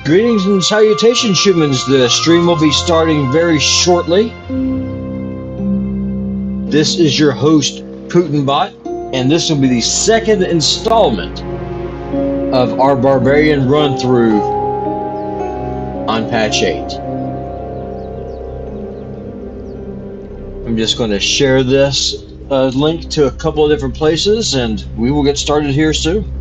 Greetings and salutations, humans. The stream will be starting very shortly. This is your host, Putinbot, and this will be the second installment of our Barbarian run-through on Patch 8. I'm just going to share this link to a couple of different places, and we will get started here soon.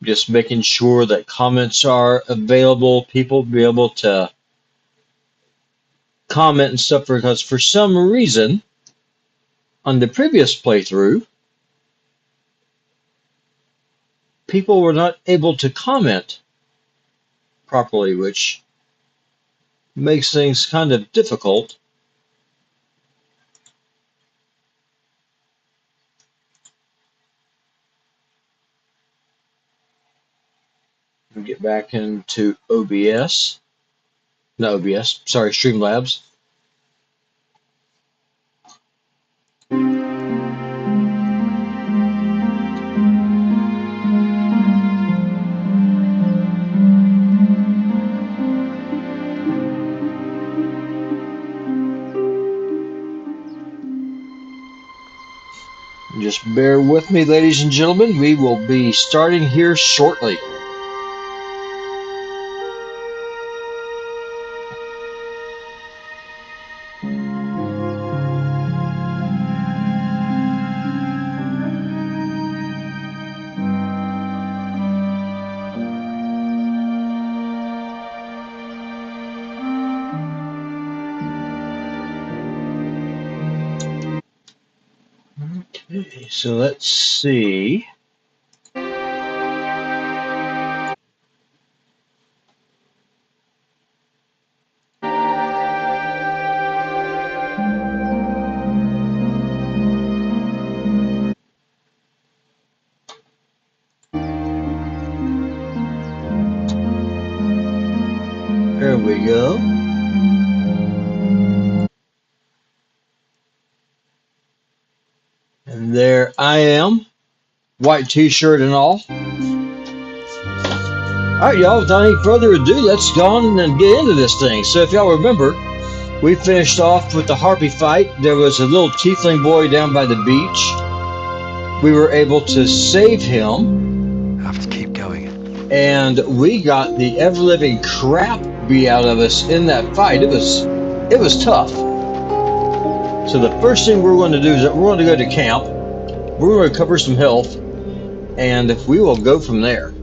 Just making sure that comments are available, people be able to comment and stuff, because for some reason on the previous playthrough people were not able to comment properly, which makes things kind of difficult. We'll get back into OBS. No, OBS. Sorry, Streamlabs. Just bear with me, ladies and gentlemen. We will be starting here shortly. Okay, so let's see. There we go. And there I am, white t-shirt and all. Alright, y'all, without any further ado, let's go on and get into this thing. So if y'all remember, we finished off with the harpy fight. There was a little tiefling boy down by the beach. We were able to save him. I have to keep going. And we got the ever-living crap beat out of us in that fight. It was tough. So the first thing we're going to do is that we're going to go to camp. We're going to recover some health, and we will go from there.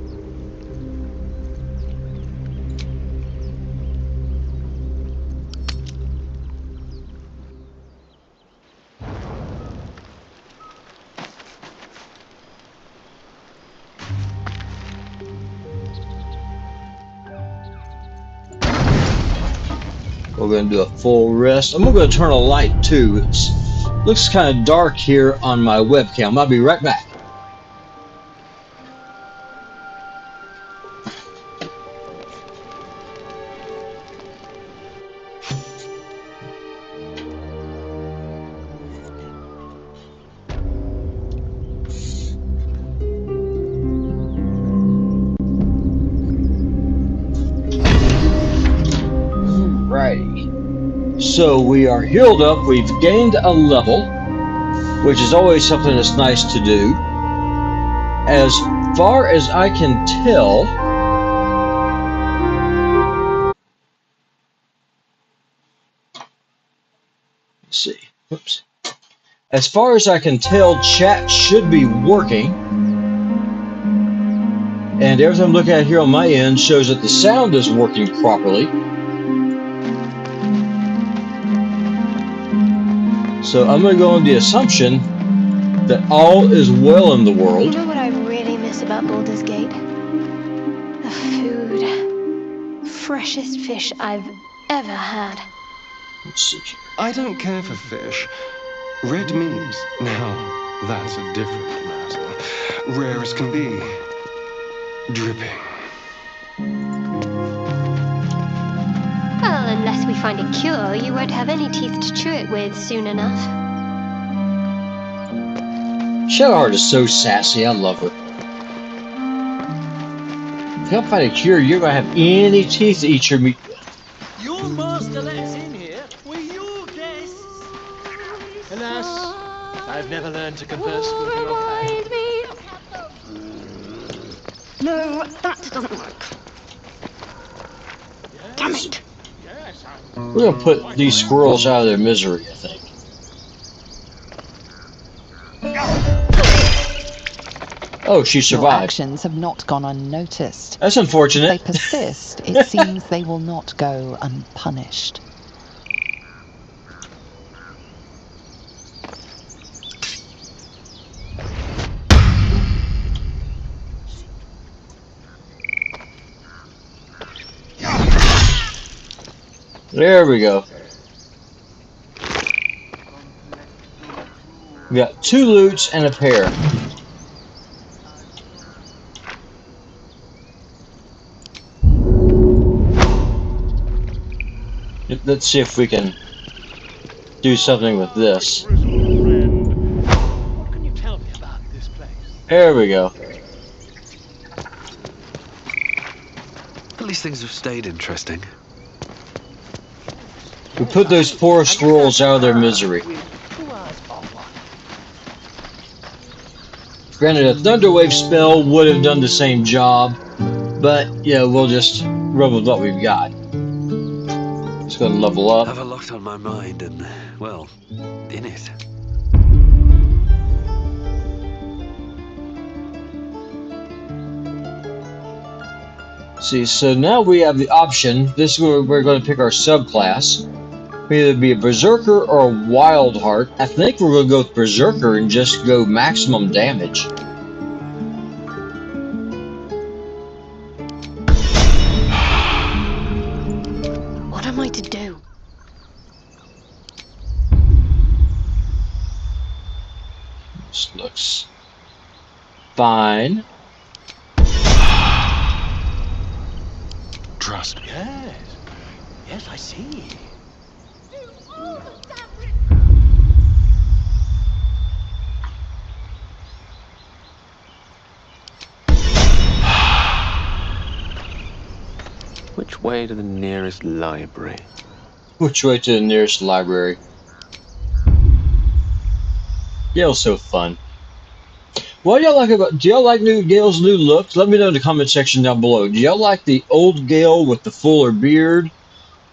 We're going to do a full rest. I'm going to turn a light too. It looks kind of dark here on my webcam. I'll be right back. So we are healed up, we've gained a level, which is always something that's nice to do. As far as I can tell, let's see, whoops. As far as I can tell, chat should be working. And everything I'm looking at here on my end shows that the sound is working properly. So I'm going to go on the assumption that all is well in the world. You know what I really miss about Baldur's Gate? freshest fish I've ever had. Let's see. I don't care for fish. Red meat, now, that's a different matter. Rare as can be. Dripping. Well, unless we find a cure, you won't have any teeth to chew it with soon enough. Shadowheart is so sassy. I love her. If you don't find a cure, you're going to have any teeth to eat your meat with. Your master let us in here. We're your guests. Alas, I've never learned to converse with your kind. No, that doesn't work. Damn it! Yes, We're going to put these squirrels out of their misery, I think. Oh, she Your survived. actions have not gone unnoticed. That's If they unfortunate. persist, it seems they will not go unpunished. There we go. We got 2 loots and a pair. Let's see if we can do something with this. What can you tell me about this place? There we go. At least things have stayed interesting. We put those poor squirrels out of their misery. Granted, a Thunderwave spell would have done the same job, but yeah, we'll just run with what we've got. Just gonna level I up. have a lot on my mind and, well, in it. See, so now we have the option. This is where we're going to pick our subclass. We either be a Berserker or a Wildheart. I think we're going to go with Berserker and just go maximum damage. What am I to do? This looks fine. Trust me. Yes. Yes, I see. Which way to the nearest library? Which way to the nearest library? Gale's so fun. What do y'all like about? Do y'all like Gale's new look? Let me know in the comment section down below. Do y'all like the old Gale with the fuller beard,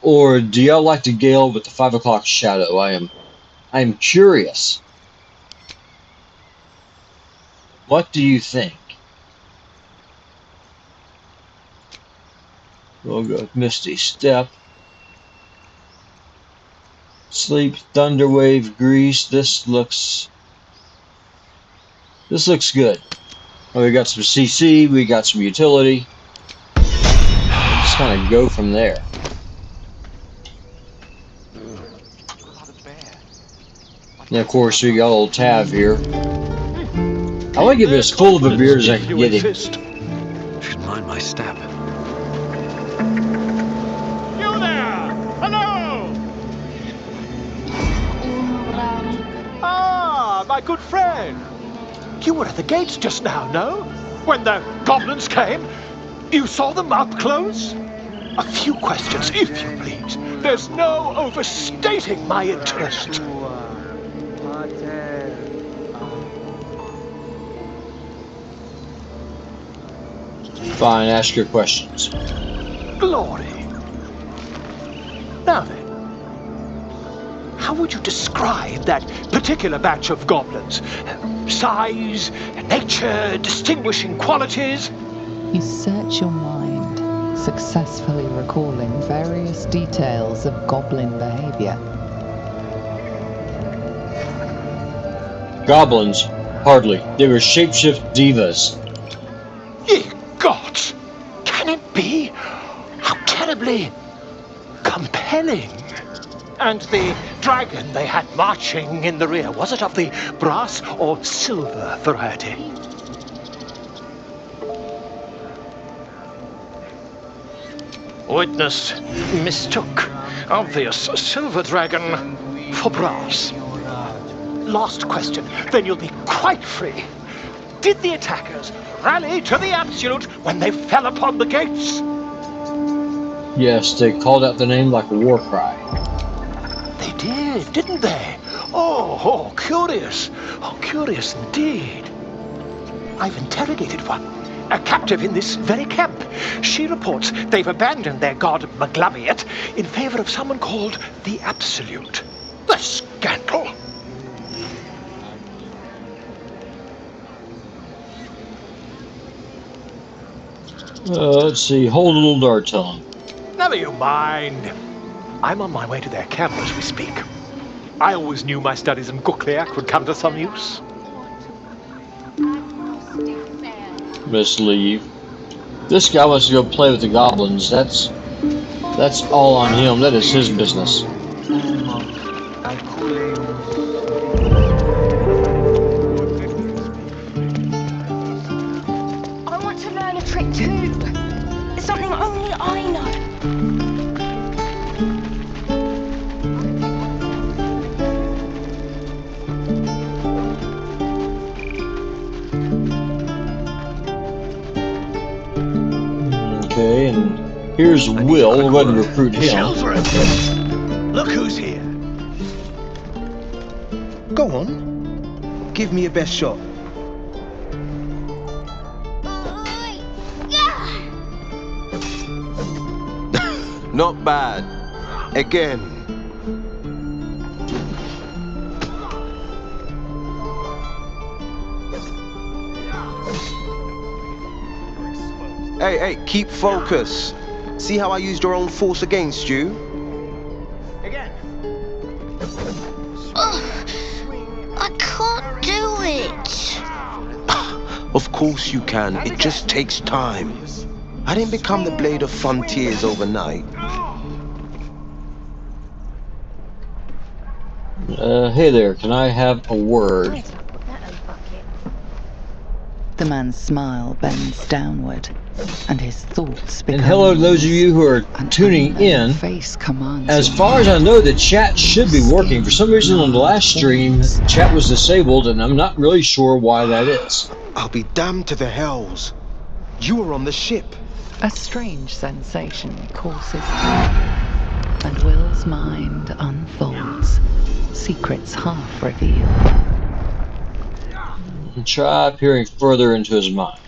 or do y'all like the Gale with the 5 o'clock shadow? I am curious. What do you think? We'll go with Misty Step. Sleep, Thunderwave, Grease. This looks good. Oh, we got some CC, we got some utility. Just kind of go from there. And of course, we got old Tav here. I want to give it as full of a beard as I can get him. Should mind my step. You there! Hello! Ah, my good friend. You were at the gates just now, no? When the goblins came? You saw them up close? A few questions, if you please. There's no overstating my interest. Fine, ask your questions. Glory. Now then, how would you describe that particular batch of goblins? Size, nature, distinguishing qualities? You search your mind, successfully recalling various details of goblin behavior. Goblins, hardly. They were shapeshift divas. Ye gods! Can it be? How terribly compelling. And the dragon they had marching in the rear, was it of the brass or silver variety? Witness mistook obvious silver dragon for brass. Last question, then you'll be quite free. Did the attackers rally to the absolute when they fell upon the gates? Yes, they called out the name like a war cry. They did, didn't they? Oh, curious. Oh, curious indeed. I've interrogated one, a captive in this very camp. She reports they've abandoned their god Maglabiet in favor of someone called the Absolute. The scandal! Let's see. Hold a little dart on. Never you mind. I'm on my way to their camp as we speak. I always knew my studies in Gukliak would come to some use. Let's leave. This guy wants to go play with the goblins. That's all on him. That is his business. I want to learn a trick too. It's something only I know. Okay, and here's Will. We're going to recruit him. Look who's here. Go on. Give me your best shot. Not bad. Again. Hey, keep focus. See how I used your own force against you? Again. I can't do it. Of course you can. It just takes time. I didn't become the Blade of Frontiers overnight. Hey there, can I have a word? The man's smile bends downward, and his thoughts become... And hello to those of you who are tuning in. Face commands As him. far as I know, the chat should be working. For some reason on the last stream, chat was disabled, and I'm not really sure why that is. I'll be damned to the hells. You were on the ship. A strange sensation courses through, and Will's mind unfolds, secrets half revealed. Try peering further into his mind.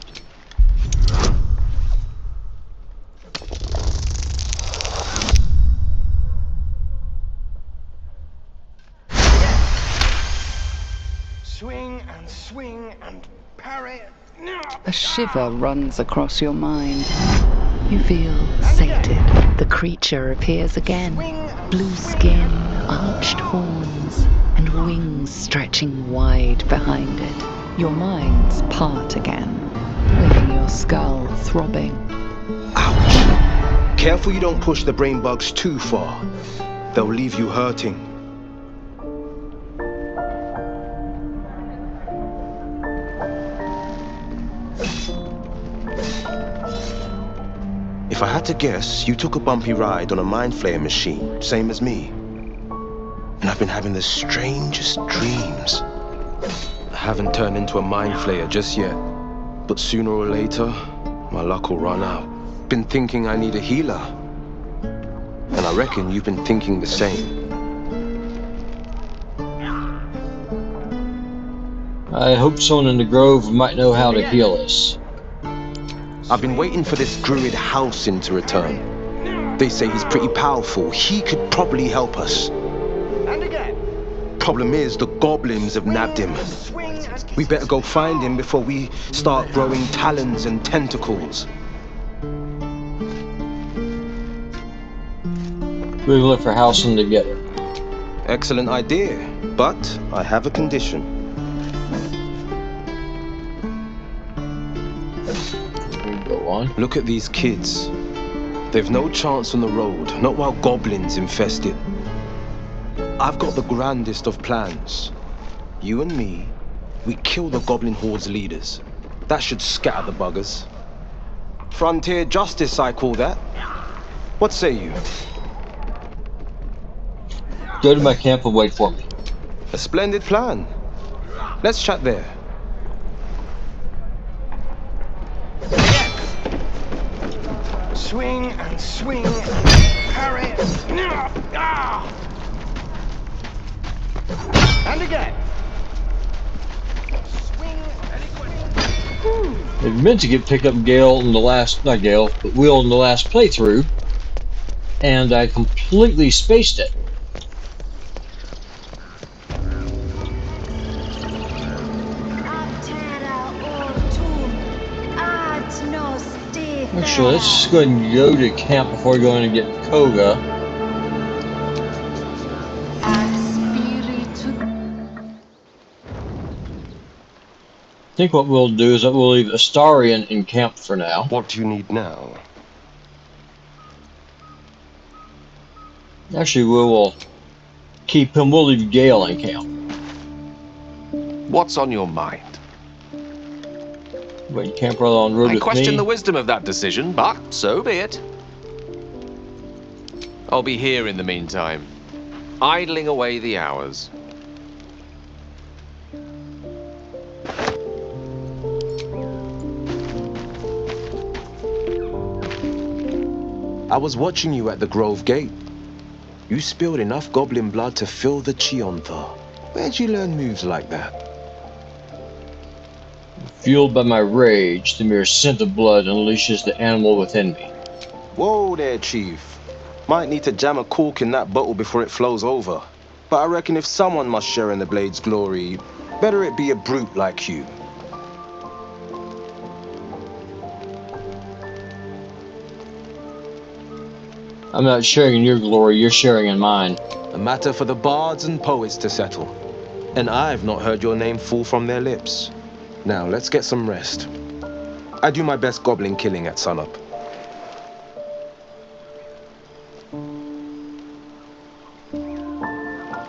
Swing and parry. A shiver runs across your mind. You feel sated. The creature appears again. Blue skin, arched horns, and wings stretching wide behind it. Your minds part again, leaving your skull throbbing. Ouch! Careful you don't push the brain bugs too far. They'll leave you hurting. If I had to guess, you took a bumpy ride on a mind flayer machine, same as me. And I've been having the strangest dreams. I haven't turned into a mind flayer just yet, but sooner or later, my luck will run out. Been thinking I need a healer, and I reckon you've been thinking the same. I hope someone in the grove might know how to heal us. I've been waiting for this druid Halcyon to return. They say he's pretty powerful. He could probably help us. And again. Problem is, the goblins have nabbed him. We better go find him before we start growing talons and tentacles. We're looking for Halcyon to get it. Excellent idea, but I have a condition. Go on. Look at these kids. They've no chance on the road, not while goblins infest it. I've got the grandest of plans. You and me, we kill the goblin horde's leaders. That should scatter the buggers. Frontier justice, I call that. What say you? Go to my camp and wait for me. A splendid plan. Let's chat there. Swing and swing and parry. Ah! And again. Swing and It meant to pick up Gale in the last, not Gale, but Will in the last playthrough, and I completely spaced it. Actually, let's just go ahead and go to camp before we go in and get Koga. I think what we'll do is that we'll leave Astarion in camp for now. What do you need now? Actually, we will keep him. We'll leave Gale in camp. What's on your mind? Wait, camp right on road I with question me. the wisdom of that decision, but so be it. I'll be here in the meantime, idling away the hours. I was watching you at the Grove Gate. You spilled enough goblin blood to fill the Chiontha. Where'd you learn moves like that? Fueled by my rage, the mere scent of blood unleashes the animal within me. Whoa there, Chief. Might need to jam a cork in that bottle before it flows over. But I reckon if someone must share in the blade's glory, better it be a brute like you. I'm not sharing in your glory, you're sharing in mine. A matter for the bards and poets to settle. And I've not heard your name fall from their lips. Now, let's get some rest. I do my best goblin killing at sunup.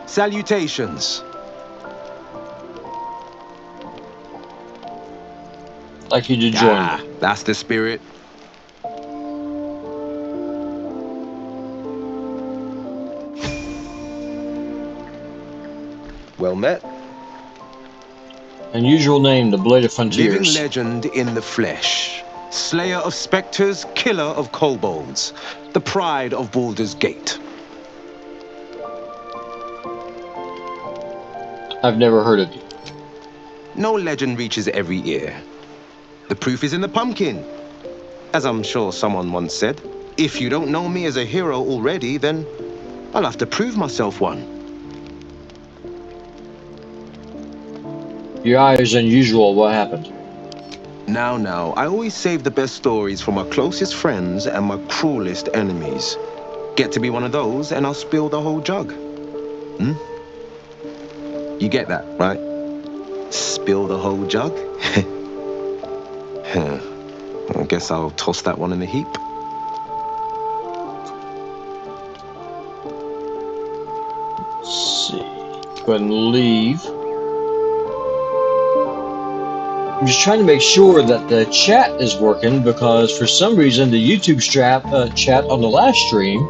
Salutations. Like you to join me. That's the spirit. Well met. Unusual name, the Blade of Frontiers. Living legend in the flesh. Slayer of specters, killer of kobolds. The pride of Baldur's Gate. I've never heard of you. No legend reaches every ear. The proof is in the pumpkin. As I'm sure someone once said, if you don't know me as a hero already, then I'll have to prove myself one. Your eye is unusual. What happened? Now, I always save the best stories for my closest friends and my cruelest enemies. Get to be one of those, and I'll spill the whole jug. You get that, right? Spill the whole jug? I guess I'll toss that one in the heap. Let's see. Go ahead and leave. I'm just trying to make sure that the chat is working because for some reason the YouTube chat on the last stream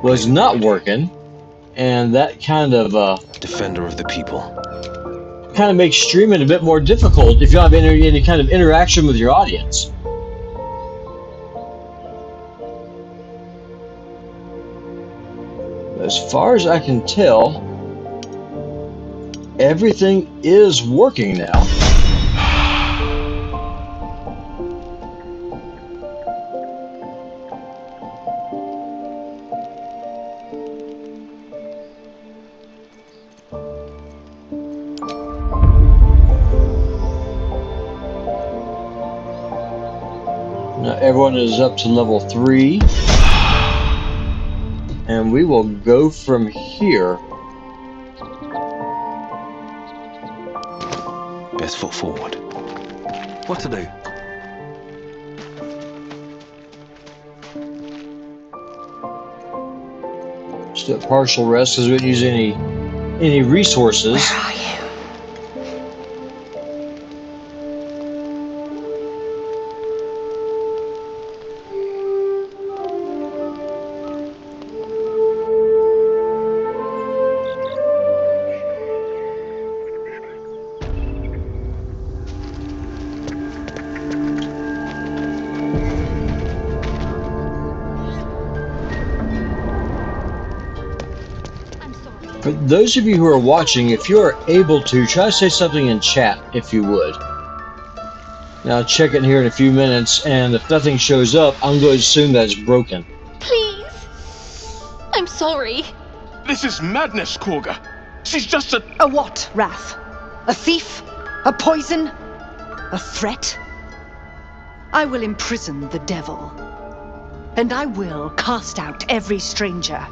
was not working, and that kind of Defender of the people. kind of makes streaming a bit more difficult if you don't have any kind of interaction with your audience. As far as I can tell, everything is working now. Now everyone is up to level 3. And we will go from here. Best foot forward. What to do? Just a partial rest because we didn't use any resources. Where are you? For those of you who are watching, if you are able to, try to say something in chat if you would. Now I'll check it here in a few minutes, and if nothing shows up, I'm going to assume that it's broken. Please. I'm sorry. This is madness, Korga. She's just a... A what, Wrath? A thief? A poison? A threat? I will imprison the devil. And I will cast out every stranger.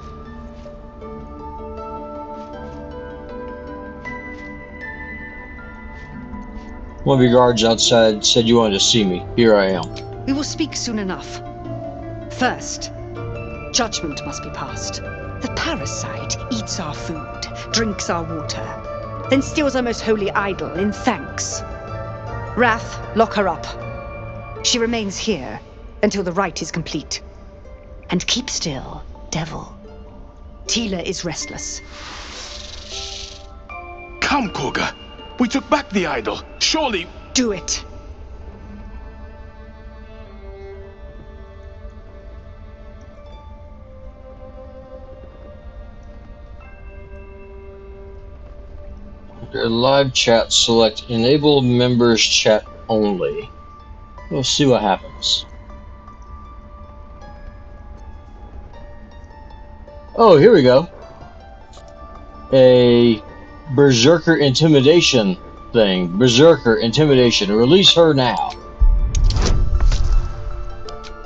One of your guards outside said you wanted to see me. Here I am. We will speak soon enough. First, judgment must be passed. The parasite eats our food, drinks our water, then steals our most holy idol in thanks. Wrath, lock her up. She remains here until the rite is complete. And keep still, devil. Tila is restless. Come, Korga. We took back the idol. Surely... Do it. Under live chat, select enable members chat only. We'll see what happens. Oh, here we go. A Berserker intimidation thing. Berserker intimidation. Release her now.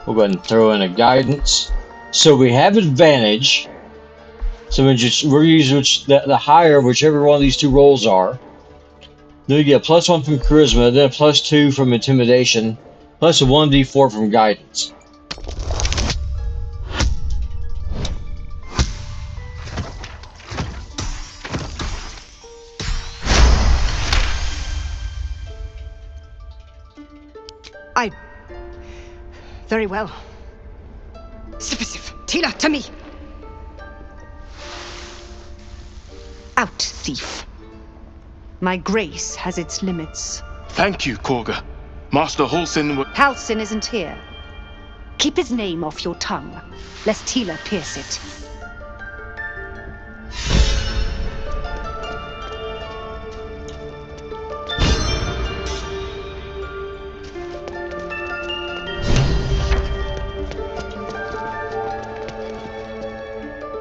We'll go ahead and throw in a guidance. So we have advantage. So we're using the higher, whichever one of these two rolls are. Then we get a +1 from charisma, then a +2 from intimidation, plus a 1d4 from guidance. Very well. Sip. Tila, to me! Out, thief. My grace has its limits. Thank you, Korga. Master Halsin would... Halsin isn't here. Keep his name off your tongue, lest Tila pierce it.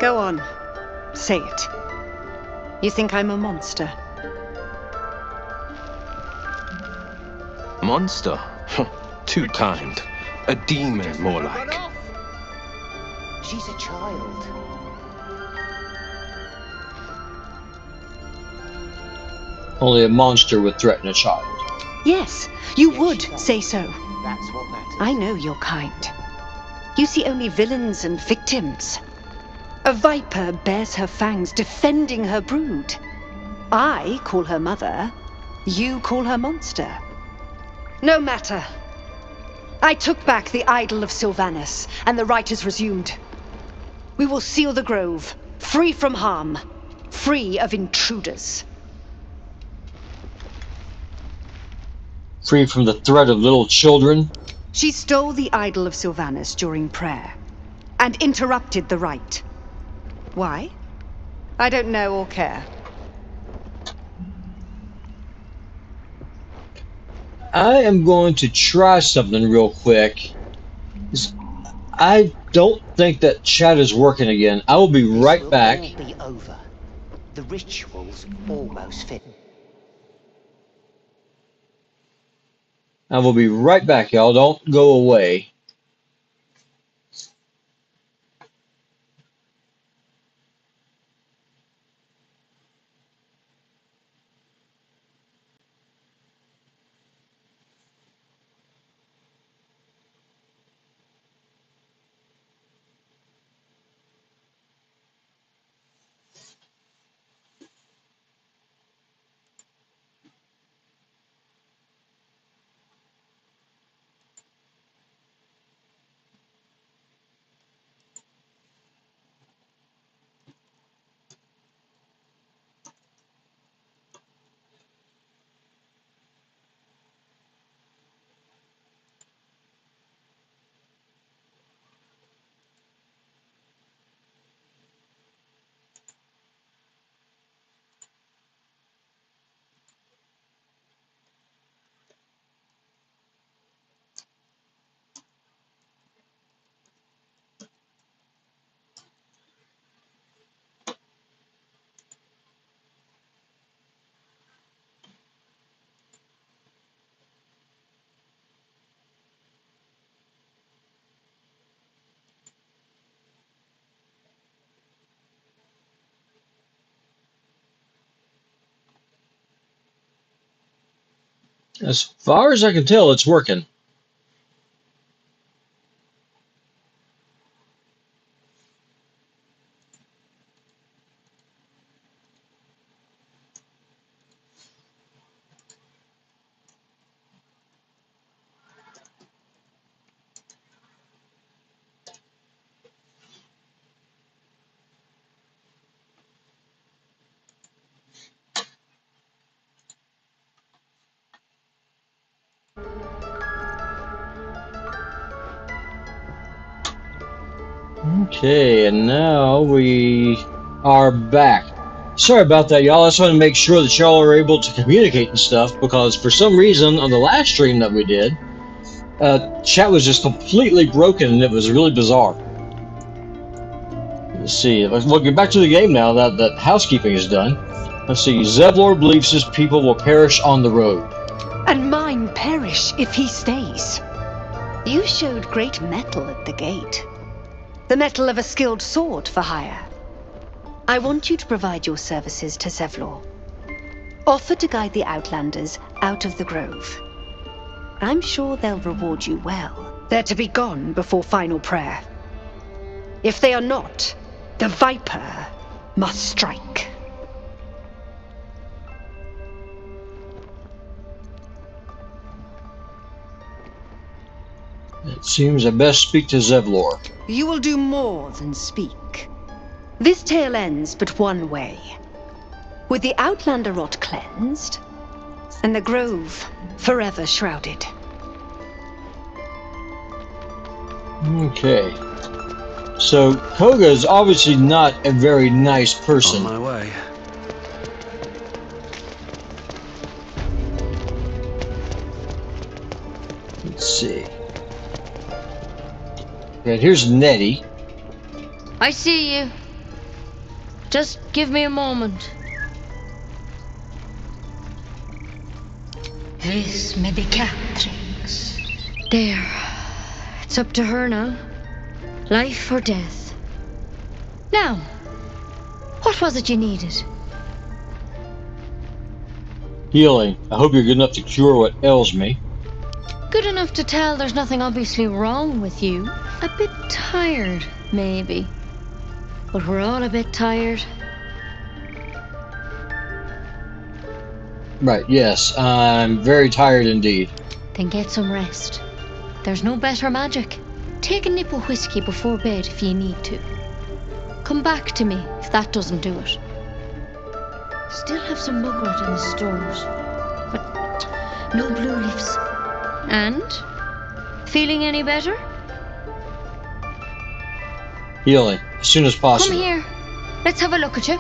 Go on. Say it. You think I'm a monster? Monster? Too kind. A demon, more like. She's a child. Only a monster would threaten a child. Yes, you would say so. That's what matters. I know your kind. You see only villains and victims. A viper bears her fangs, defending her brood. I call her mother. You call her monster. No matter. I took back the idol of Sylvanus, and the rite is resumed. We will seal the grove, free from harm, free of intruders. Free from the threat of little children. She stole the idol of Sylvanus during prayer, and interrupted the rite. Why? I don't know or care. I am going to try something real quick. I don't think that chat is working again. I will be right back. This will all be over. The ritual's almost finished. I will be right back, y'all. Don't go away. As far as I can tell, it's working. Okay, and now we are back. Sorry about that, y'all. I just want to make sure that y'all are able to communicate and stuff, because for some reason on the last stream that we did, chat was just completely broken and it was really bizarre. Let's see. We'll get back to the game now that housekeeping is done. Let's see. Zevlor believes his people will perish on the road. And mine perish if he stays. You showed great mettle at the gate. The mettle of a skilled sword for hire. I want you to provide your services to Zevlor. Offer to guide the Outlanders out of the grove. I'm sure they'll reward you well. They're to be gone before final prayer. If they are not, the Viper must strike. It seems I best speak to Zevlor. You will do more than speak. This tale ends but one way. With the Outlander rot cleansed, and the grove forever shrouded. Okay. So, Koga is obviously not a very nice person. On my way. Let's see. Okay, here's Nettie. I see you. Just give me a moment. This may be Catrix. There. It's up to her now. Life or death. Now, what was it you needed? Healing. I hope you're good enough to cure what ails me. Good enough to tell there's nothing obviously wrong with you. A bit tired, maybe. But we're all a bit tired. Right, yes. I'm very tired indeed. Then get some rest. There's no better magic. Take a nip of whiskey before bed if you need to. Come back to me if that doesn't do it. Still have some mugwort in the stores, but no blue leaves. And? Feeling any better? Healing. As soon as possible. Come here. Let's have a look at you.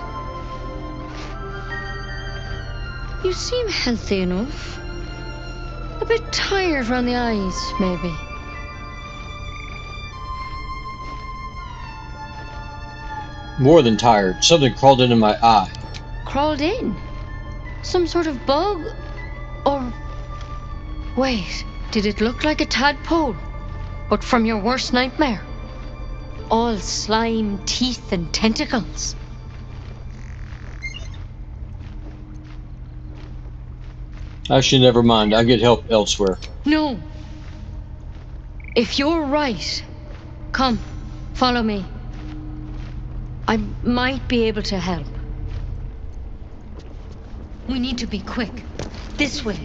You seem healthy enough. A bit tired around the eyes, maybe. More than tired. Something crawled into my eye. Crawled in? Some sort of bug? Or... Wait, did it look like a tadpole? But from your worst nightmare? All slime, teeth, and tentacles. Actually, never mind. I'll get help elsewhere. No. If you're right, come, follow me. I might be able to help. We need to be quick. This way.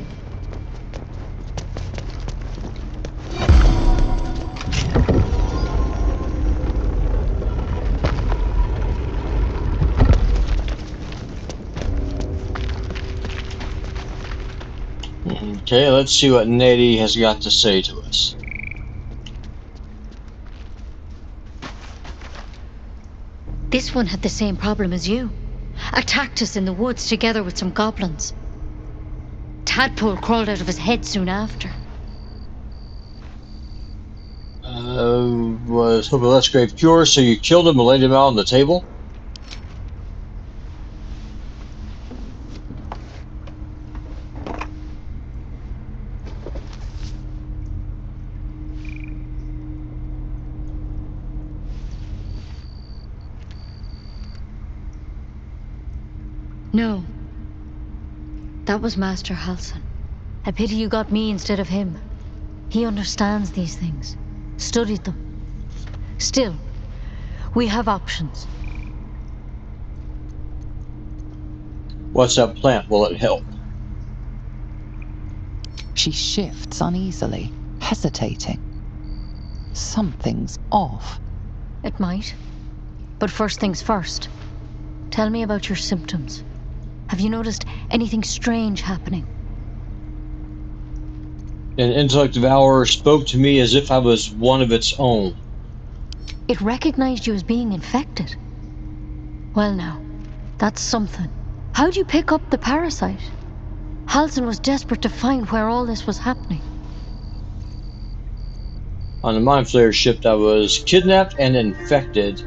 Okay, let's see what Nettie has got to say to us. This one had the same problem as you. Attacked us in the woods together with some goblins. Tadpole crawled out of his head soon after. Was hoping less grave cure, so you killed him and laid him out on the table? No. That was Master Halson. A pity you got me instead of him. He understands these things. Studied them. Still, we have options. What's that plant? Will it help? She shifts uneasily, hesitating. Something's off. It might. But first things first. Tell me about your symptoms. Have you noticed anything strange happening? An intellect devourer spoke to me as if I was one of its own. It recognized you as being infected. Well now, that's something. How'd you pick up the parasite? Halsin was desperate to find where all this was happening. On the Mind Flayer ship, I was kidnapped and infected.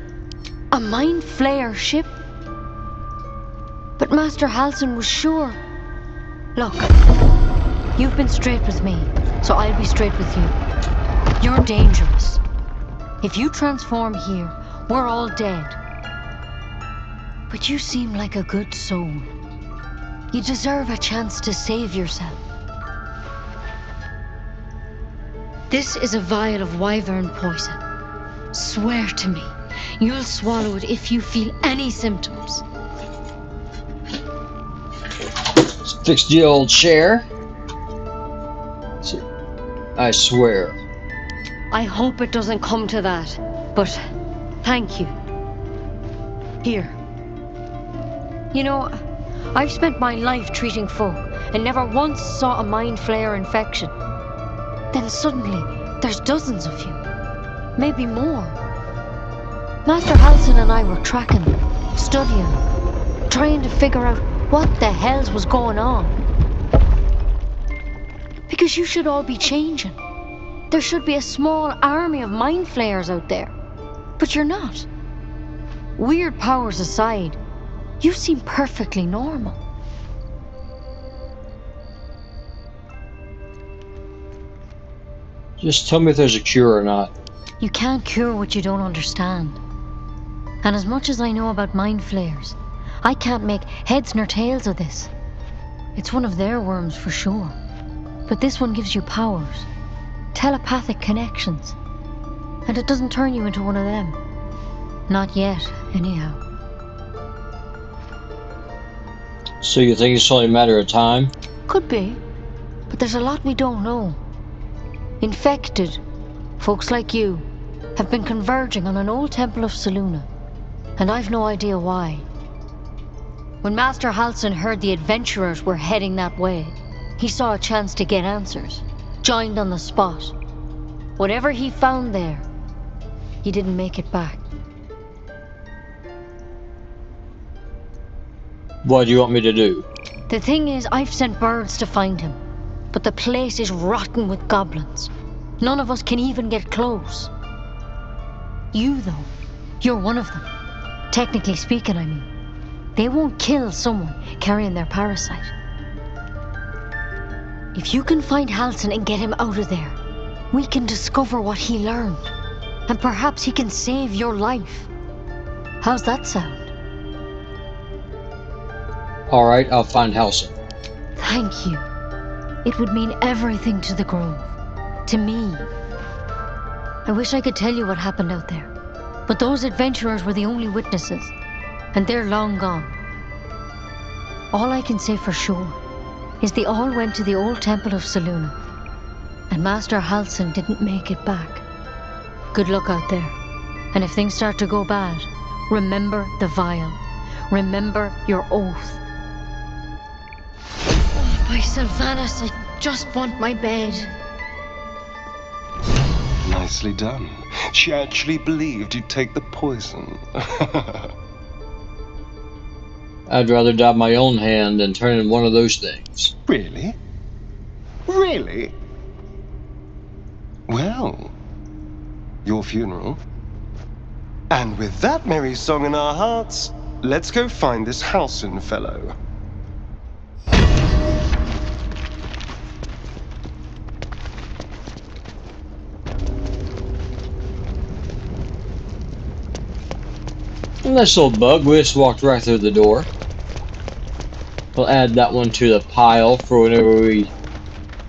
A Mind Flayer ship? But Master Halsin was sure. Look, you've been straight with me, so I'll be straight with you. You're dangerous. If you transform here, we're all dead. But you seem like a good soul. You deserve a chance to save yourself. This is a vial of wyvern poison. Swear to me, you'll swallow it if you feel any symptoms. Fix the old chair. I swear. I hope it doesn't come to that, but thank you. Here. You know, I've spent my life treating folk and never once saw a Mind Flayer infection. Then suddenly, there's dozens of you. Maybe more. Master Halsin and I were tracking them, studying them, trying to figure out what the hells was going on. Because you should all be changing. There should be a small army of Mind Flayers out there. But you're not. Weird powers aside, you seem perfectly normal. Just tell me if there's a cure or not. You can't cure what you don't understand. And as much as I know about Mind Flayers, I can't make heads nor tails of this. It's one of their worms for sure. But this one gives you powers. Telepathic connections. And it doesn't turn you into one of them. Not yet, anyhow. So you think it's only a matter of time? Could be. But there's a lot we don't know. Infected, folks like you, have been converging on an old temple of Selûne. And I've no idea why. When Master Halsin heard the adventurers were heading that way, he saw a chance to get answers. Joined on the spot. Whatever he found there, he didn't make it back. What do you want me to do? The thing is, I've sent birds to find him. But the place is rotten with goblins. None of us can even get close. You, though, you're one of them. Technically speaking, I mean. They won't kill someone carrying their parasite. If you can find Halsin and get him out of there, we can discover what he learned. And perhaps he can save your life. How's that sound? Alright, I'll find Halsin. Thank you. It would mean everything to the Grove. To me. I wish I could tell you what happened out there. But those adventurers were the only witnesses. And they're long gone. All I can say for sure is they all went to the old temple of Selûne. And Master Halsin didn't make it back. Good luck out there. And if things start to go bad, remember the vial. Remember your oath. Oh, by Sylvanas, I just want my bed. Nicely done. She actually believed you'd take the poison. I'd rather die my own hand than turn in one of those things. Really? Really? Well, your funeral. And with that merry song in our hearts, let's go find this Halsin fellow. Nice little bug. We just walked right through the door. We'll add that one to the pile for whenever we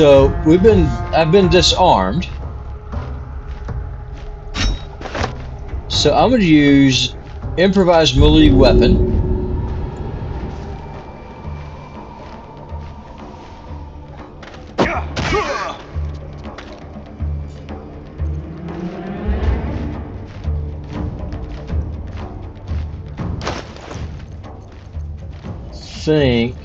So I've been disarmed. So I'm going to use improvised melee weapon. Think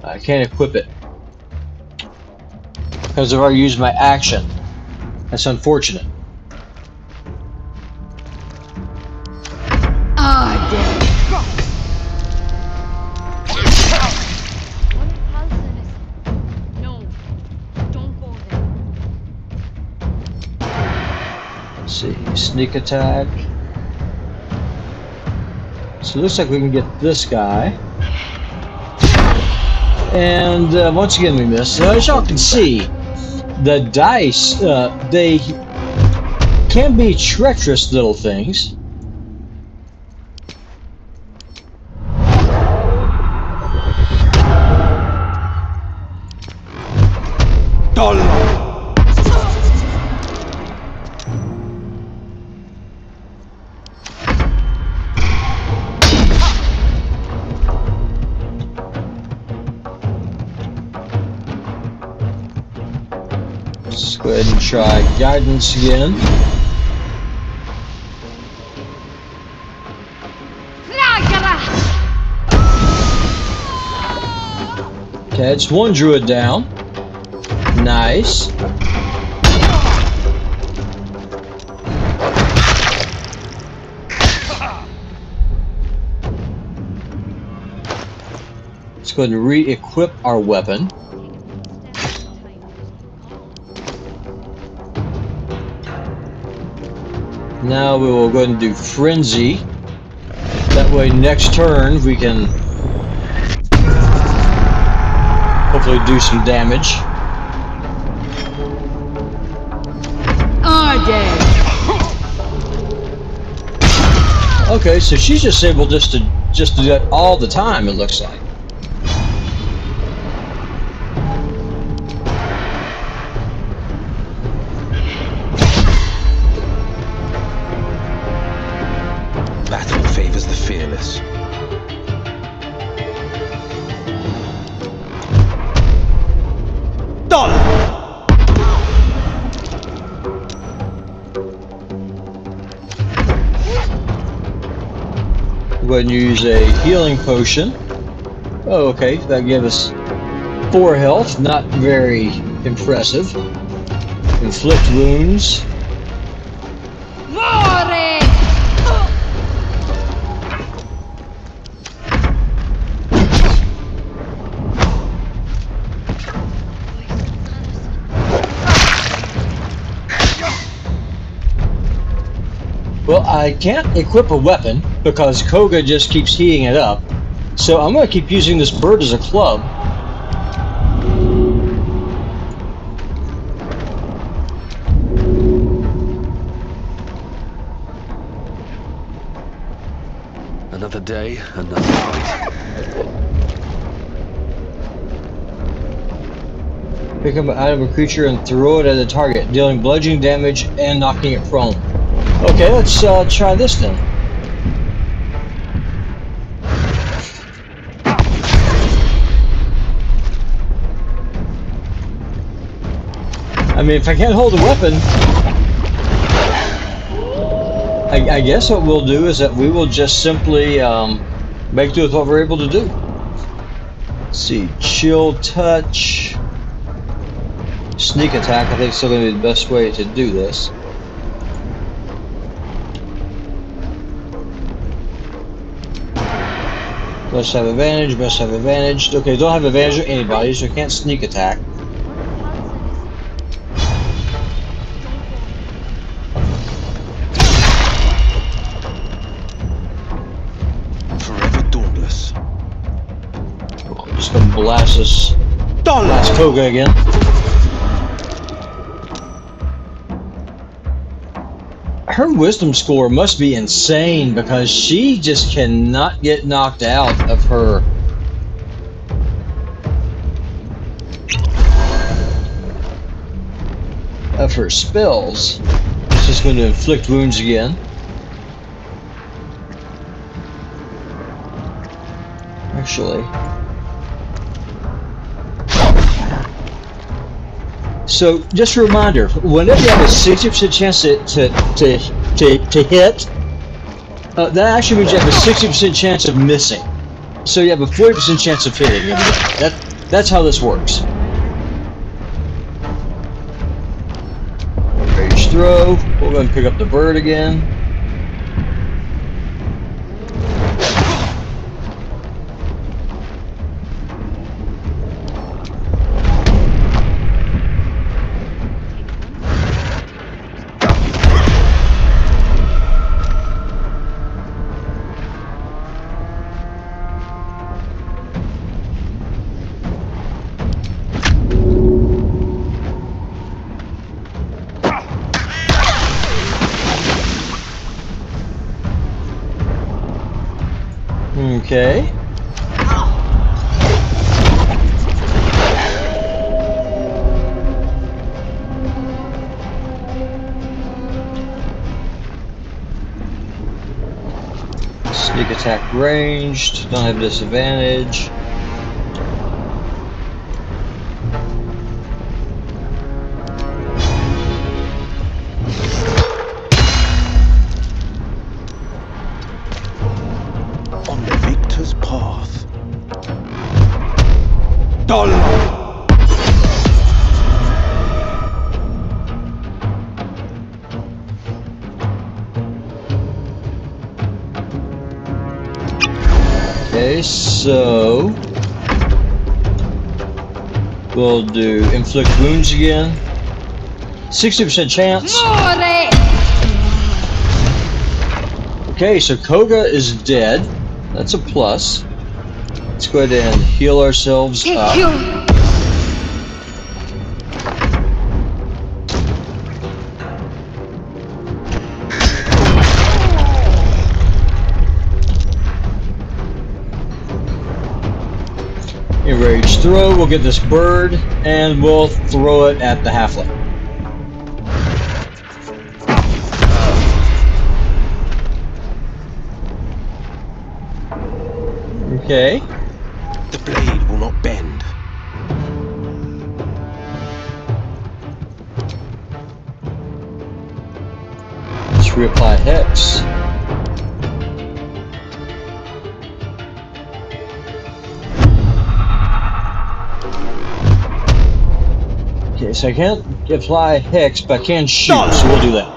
I can't equip it because I've already used my action. That's unfortunate. Ah, damn. No, don't go there. Let's see, sneak attack. So it looks like we can get this guy. And once again we miss. So as y'all can see, the dice, they can be treacherous little things. Let's go ahead and try guidance again. Okay, it's one druid down. Nice. Let's go ahead and re-equip our weapon. Now we will go ahead and do Frenzy. That way next turn we can hopefully do some damage. Okay, so she's just able just to do that all the time, it looks like. Battle favors the fearless. Go ahead and use a healing potion. Oh, okay, that gave us 4 health, not very impressive. Inflict wounds. Well, I can't equip a weapon because Koga just keeps heating it up. So I'm going to keep using this bird as a club. Another day, another fight. Pick up an item or creature and throw it at the target, dealing bludgeoning damage and knocking it prone. Okay, let's try this then. I mean, if I can't hold a weapon, I guess what we'll do is that we will just simply make do with what we're able to do. Let's see, chill touch, sneak attack. I think is still going to be the best way to do this. Must have advantage, must have advantage. Okay, don't have advantage of anybody, so can't sneak attack. Forever dauntless. Just gonna blast this. Blast Koga again. her wisdom score must be insane because she just cannot get knocked out of her spells. She's going to inflict wounds again. Actually. So, just a reminder, whenever you have a 60% chance to hit, that actually means you have a 60% chance of missing. So you have a 40% chance of hitting. That's how this works. Rage throw. We'll go and pick up the bird again. Okay. Sneak attack ranged, don't have disadvantage. On the victor's path. Okay, so we'll do inflict wounds again. 60% chance. Okay, so Koga is dead. That's a plus. Let's go ahead and heal ourselves up. Enrage throw, we'll get this bird, and we'll throw it at the halfling. Okay. The blade will not bend. Let's reapply Hex. Okay, so I can't apply Hex, but I can shoot, so we'll do that.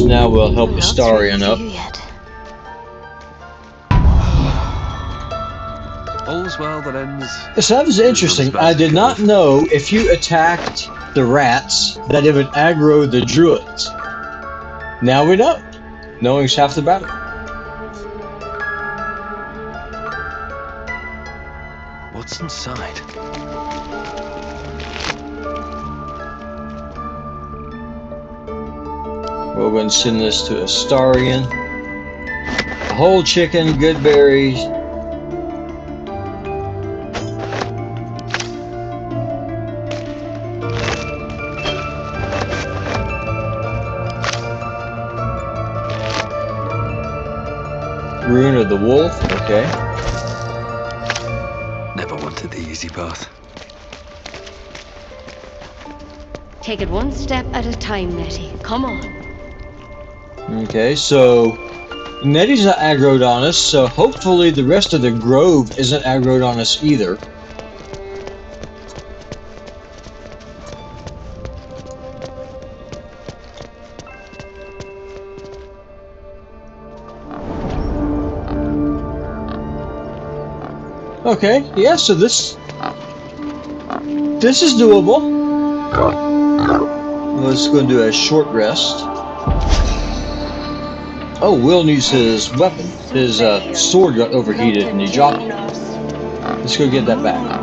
Now we'll help Astarion up. All's well that ends. So that was interesting. I did not know if you attacked the rats that it would aggro the druids. Now we know. Knowing's half the battle. What's inside? We'll go and send this to Astarion. A whole chicken, good berries. Rune of the Wolf, okay. Never wanted the easy path. Take it one step at a time, Nettie. Come on. Okay, so Nettie's not aggroed on us, so hopefully the rest of the grove isn't aggroed on us either. Okay, yeah, so this is doable. Let's go and do a short rest. Oh, Will needs his weapon. His sword got overheated and he dropped it. Let's go get that back.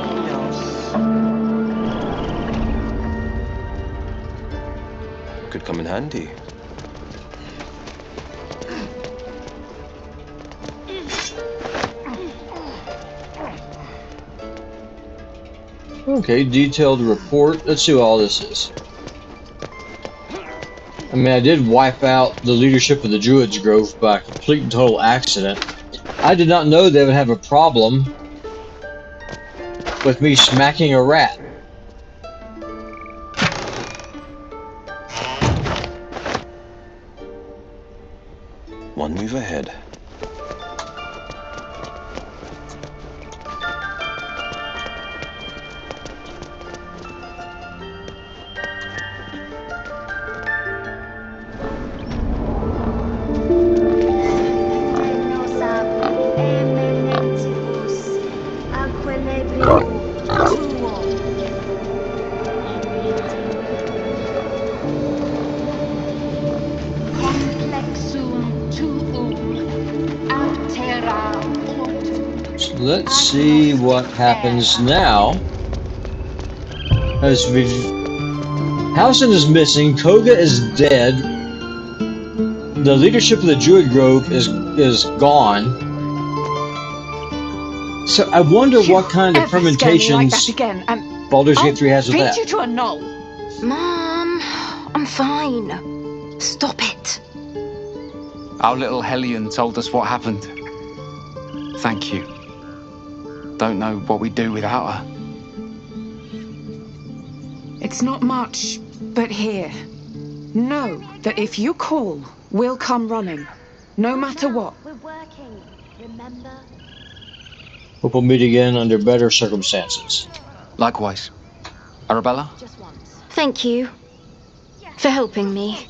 Could come in handy. Okay, detailed report. Let's see what all this is. I mean, I did wipe out the leadership of the Druids Grove by a complete and total accident. I did not know they would have a problem with me smacking a rat. One move ahead. So let's see what happens now. As we, Halsin is missing, Koga is dead, the leadership of the Druid Grove is gone. So I wonder what kind of permutations Baldur's Gate 3 has with that. Beat you to a knoll. Mom, I'm fine. Stop it. Our little Hellion told us what happened. Thank you. Don't know what we'd do without her. It's not much, but here. Know that if you call, we'll come running. No matter what. We're working, remember? Hope we'll meet again under better circumstances. Likewise. Arabella? Thank you for helping me.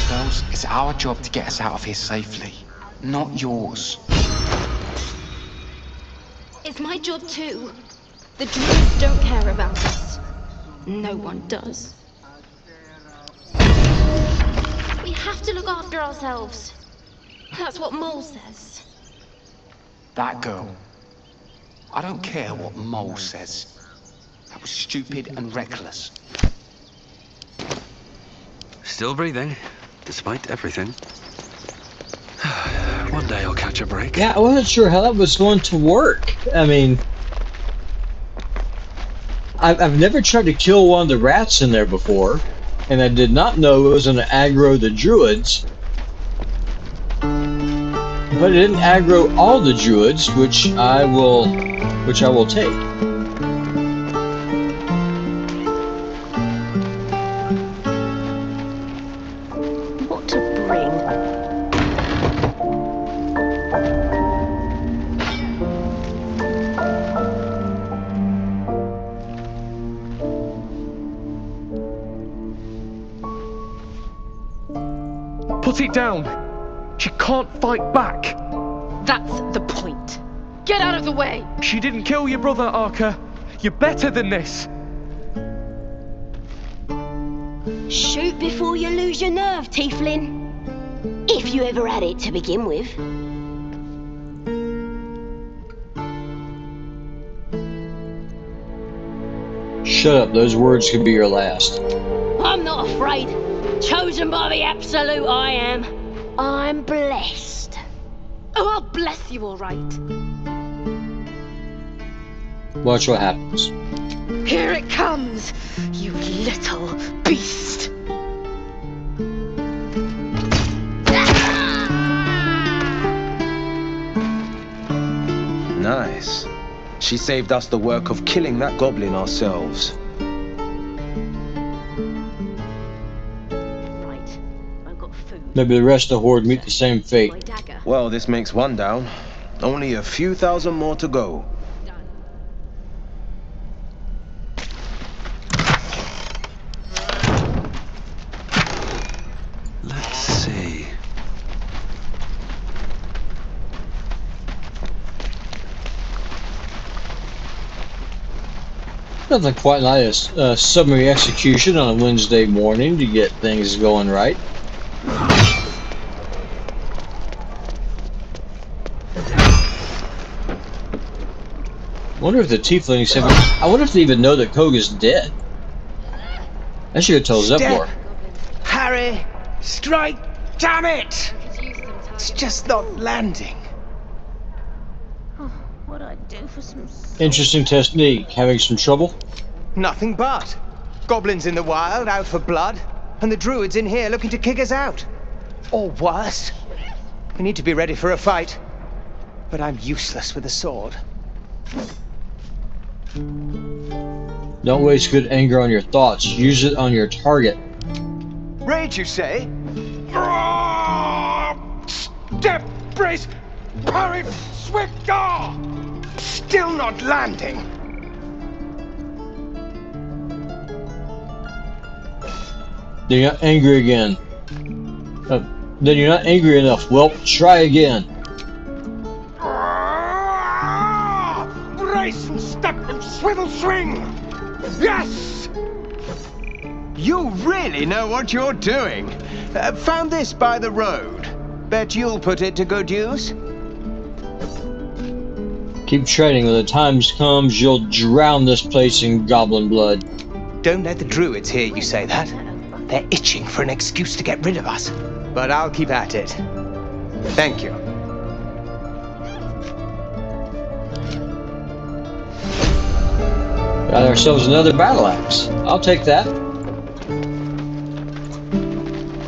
Girls, it's our job to get us out of here safely, not yours. It's my job too. The druids don't care about us. No one does. We have to look after ourselves. That's what Mole says. That girl. I don't care what Mole says. That was stupid and reckless. Still breathing, despite everything. One day I'll catch a break. Yeah, I wasn't sure how that was going to work. I mean, I've never tried to kill one of the rats in there before, and I did not know it was going to aggro the druids. But it didn't aggro all the druids, which I will take. What to bring? Put it down! She can't fight back! That's the point. Get out of the way! She didn't kill your brother, Arca. You're better than this. Shoot before you lose your nerve, Tiefling. If you ever had it to begin with. Shut up, those words could be your last. I'm not afraid. Chosen by the Absolute, I am. I'm blessed. Oh, I'll bless you, all right. Watch what happens. Here it comes, you little beast. Nice. She saved us the work of killing that goblin ourselves. Right, I've got food. Maybe the rest of the horde meet the same fate. Well, this makes one down. Only a few thousand more to go. Let's see. Nothing quite like a summary execution on a Wednesday morning to get things going right. I wonder if the tieflings have... I wonder if they even know that Koga's dead. I should have told Zevlor. Harry! Strike! Damn it! It's just not landing. What'd I do for some... Interesting technique. Having some trouble? Nothing but. Goblins in the wild, out for blood, and the druids in here looking to kick us out. Or worse. We need to be ready for a fight. But I'm useless with a sword. Don't waste good anger on your thoughts. Use it on your target. Rage, you say? Step, brace, parry, swift, still not landing. Then you're not angry again. Then you're not angry enough. Well, try again. Brace and step and swivel swing. Yes! You really know what you're doing. Found this by the road. Bet you'll put it to good use. Keep treading. When the time comes, you'll drown this place in goblin blood. Don't let the druids hear you say that. They're itching for an excuse to get rid of us. But I'll keep at it. Thank you. Got ourselves another battle axe. I'll take that.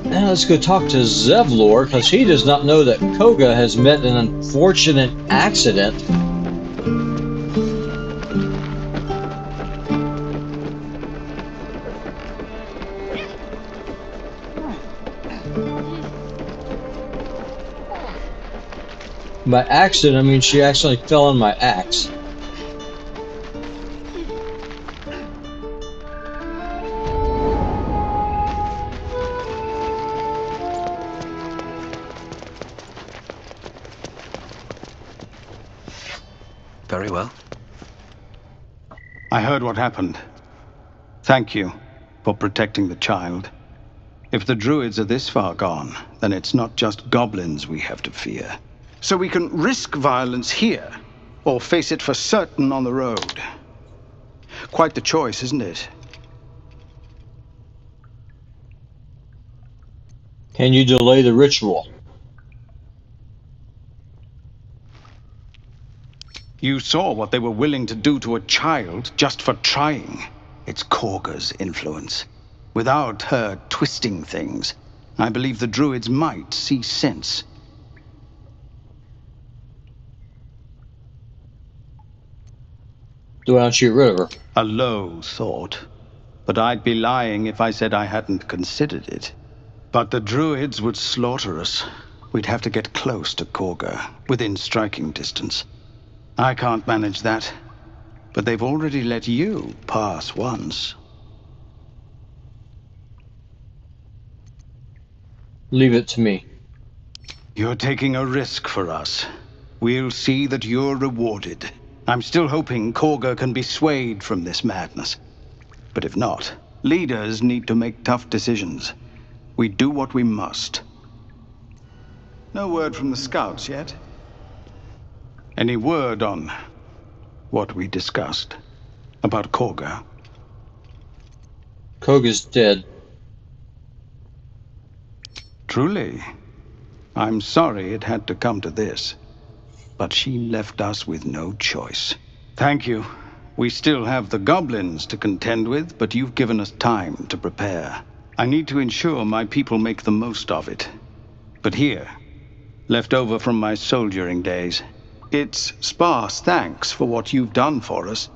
Now let's go talk to Zevlor, because he does not know that Koga has met an unfortunate accident. By accident, I mean she accidentally fell on my axe. Very well. I heard what happened. Thank you for protecting the child. If the druids are this far gone, then it's not just goblins we have to fear. So we can risk violence here, or face it for certain on the road. Quite the choice, isn't it? Can you delay the ritual? You saw what they were willing to do to a child just for trying. It's Koga's influence. Without her twisting things, I believe the druids might see sense. Do I not shoot rid of her? A low thought. But I'd be lying if I said I hadn't considered it. But the druids would slaughter us. We'd have to get close to Koga, within striking distance. I can't manage that. But they've already let you pass once. Leave it to me. You're taking a risk for us. We'll see that you're rewarded. I'm still hoping Koga can be swayed from this madness. But if not, leaders need to make tough decisions. We do what we must. No word from the scouts yet? Any word on what we discussed about Koga? Koga's dead. Truly. I'm sorry it had to come to this. But she left us with no choice. Thank you. We still have the goblins to contend with, but you've given us time to prepare. I need to ensure my people make the most of it. But here, left over from my soldiering days, it's sparse thanks for what you've done for us.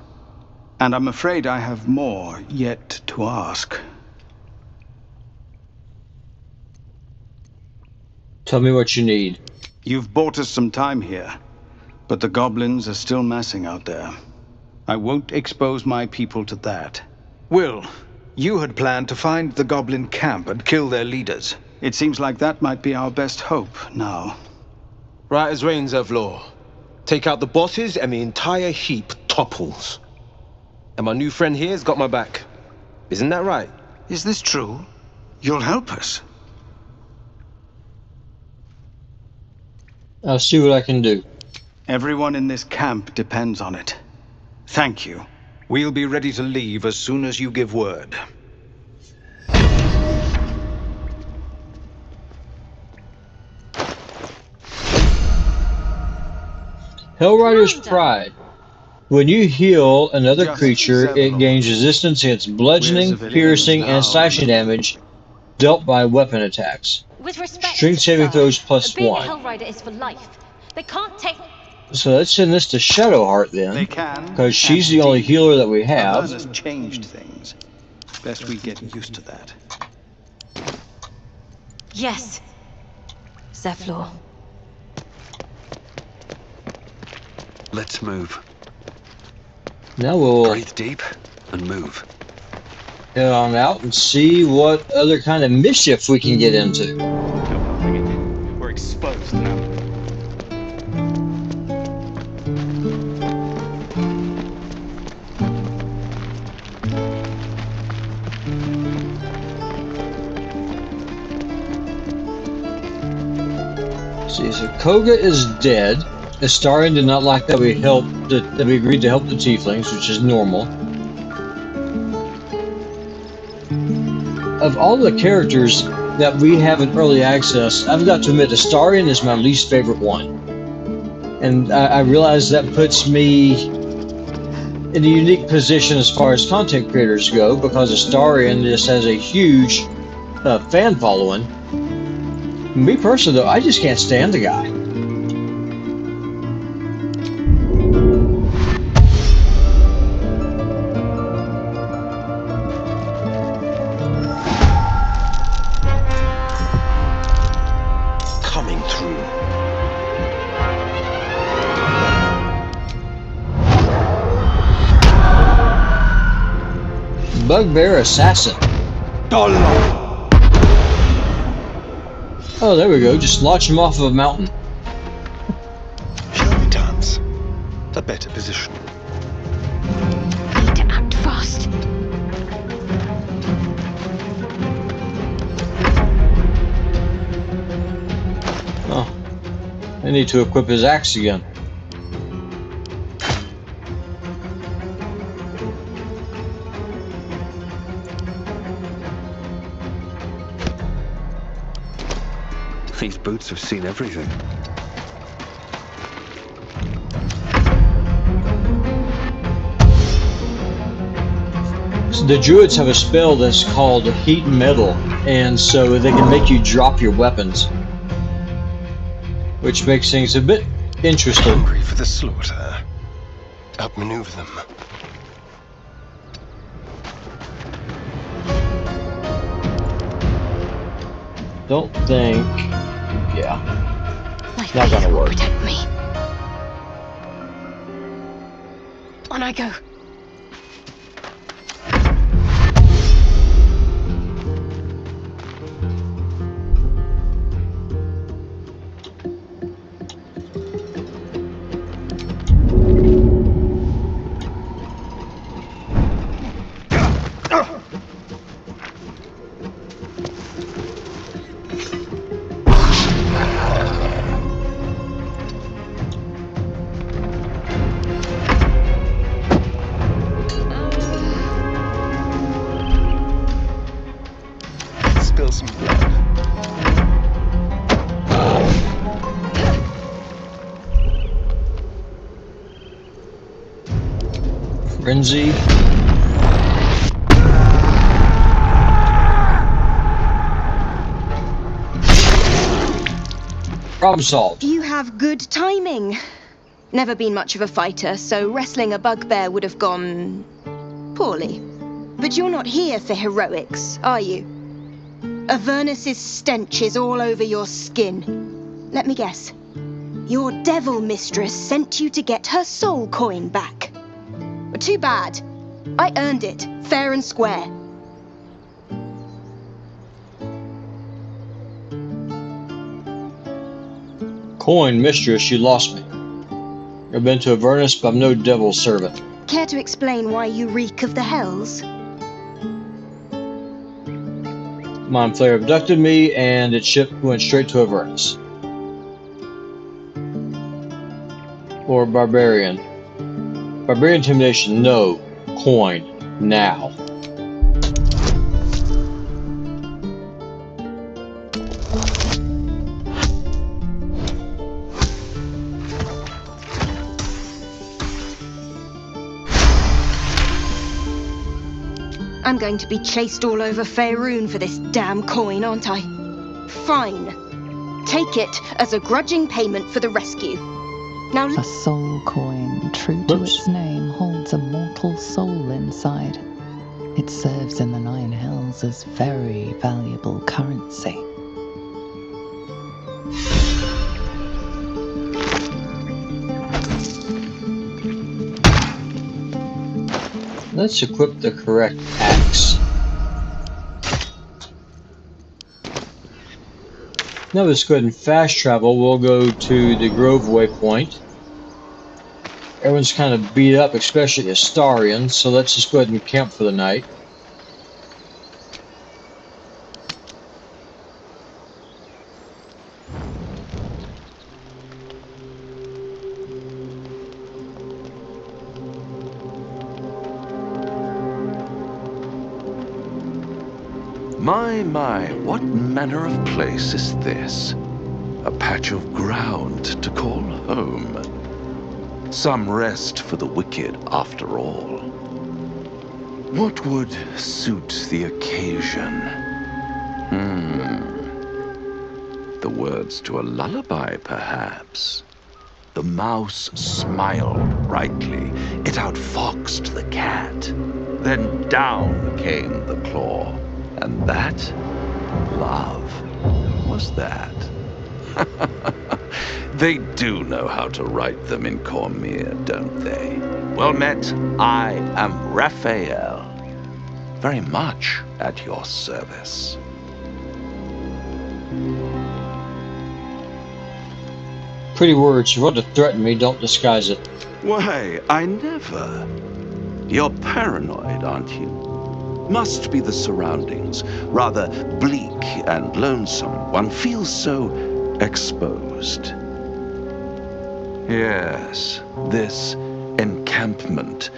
And I'm afraid I have more yet to ask. Tell me what you need. You've bought us some time here. But the goblins are still massing out there. I won't expose my people to that. Will, you had planned to find the goblin camp and kill their leaders. It seems like that might be our best hope now. Right as rain, Zevlor. Take out the bosses and the entire heap topples. And my new friend here's got my back. Isn't that right? Is this true? You'll help us. I'll see what I can do. Everyone in this camp depends on it. Thank you. We'll be ready to leave as soon as you give word. Hellrider's Pride. When you heal another creature, it gains resistance against bludgeoning, piercing, and slashing damage dealt by weapon attacks. With respect, Strength saving throws being a +1. Hellrider is for life. They can't take... So let's send this to Shadowheart then, They can, because she's the only healer that we have. Avernus changed things. Best we get used to that. Yes. Zephlor. Let's move. Now we'll Breathe deep and move. head on out and see what other kind of mischief we can get into. We're exposed now. See, so Koga is dead. Astarion did not like that we agreed to help the tieflings, which is normal. Of all the characters that we have in early access, I've got to admit Astarion is my least favorite one. And I realize that puts me in a unique position as far as content creators go, because Astarion just has a huge fan following. Me personally, though, I just can't stand the guy. Coming through. Bugbear Assassin. Oh, there we go. Just launch him off of a mountain. Shall we dance? A better position. Need to act fast. Oh, I need to equip his axe again. These boots have seen everything. So the druids have a spell that's called Heat Metal, and so they can make you drop your weapons, which makes things a bit interesting. Hungry for the slaughter. Outmaneuver them. Don't think... yeah. My Not faith gonna will work. protect me. On I go. Spill some blood. Frenzy. Problem solved. You have good timing. Never been much of a fighter, so wrestling a bugbear would have gone poorly. But you're not here for heroics, are you? Avernus's stench is all over your skin. Let me guess. Your devil mistress sent you to get her soul coin back. But too bad. I earned it, fair and square. Coin mistress, you lost me. I've been to Avernus, but I'm no devil's servant. Care to explain why you reek of the hells? Mind Flayer abducted me, and its ship went straight to Avernus. Or Barbarian. Barbarian intimidation, no. Coin, now. I'm going to be chased all over Faerun for this damn coin, aren't I? Fine. Take it as a grudging payment for the rescue. Now, A soul coin, true to its name, holds a mortal soul inside. It serves in the Nine Hells as very valuable currency. Let's equip the correct axe. Now let's go ahead and fast travel. We'll go to the Grove waypoint. Everyone's kind of beat up, especially Astarians, so let's just go ahead and camp for the night. My, what manner of place is this? A patch of ground to call home. Some rest for the wicked, after all. What would suit the occasion? The words to a lullaby, perhaps. The mouse smiled brightly. It outfoxed the cat. Then down came the claw. And that? Love. Was that? They do know how to write them in Cormier, don't they? Well met, I am Raphael. Very much at your service. Pretty words. You want to threaten me, don't disguise it. Why, I never. You're paranoid, aren't you? Must be the surroundings, rather bleak and lonesome. One feels so exposed. Yes, this encampment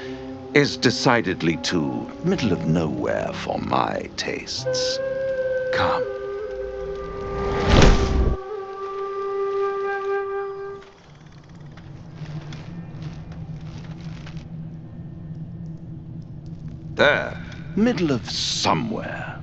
is decidedly too middle of nowhere for my tastes. Come. There. Middle of somewhere.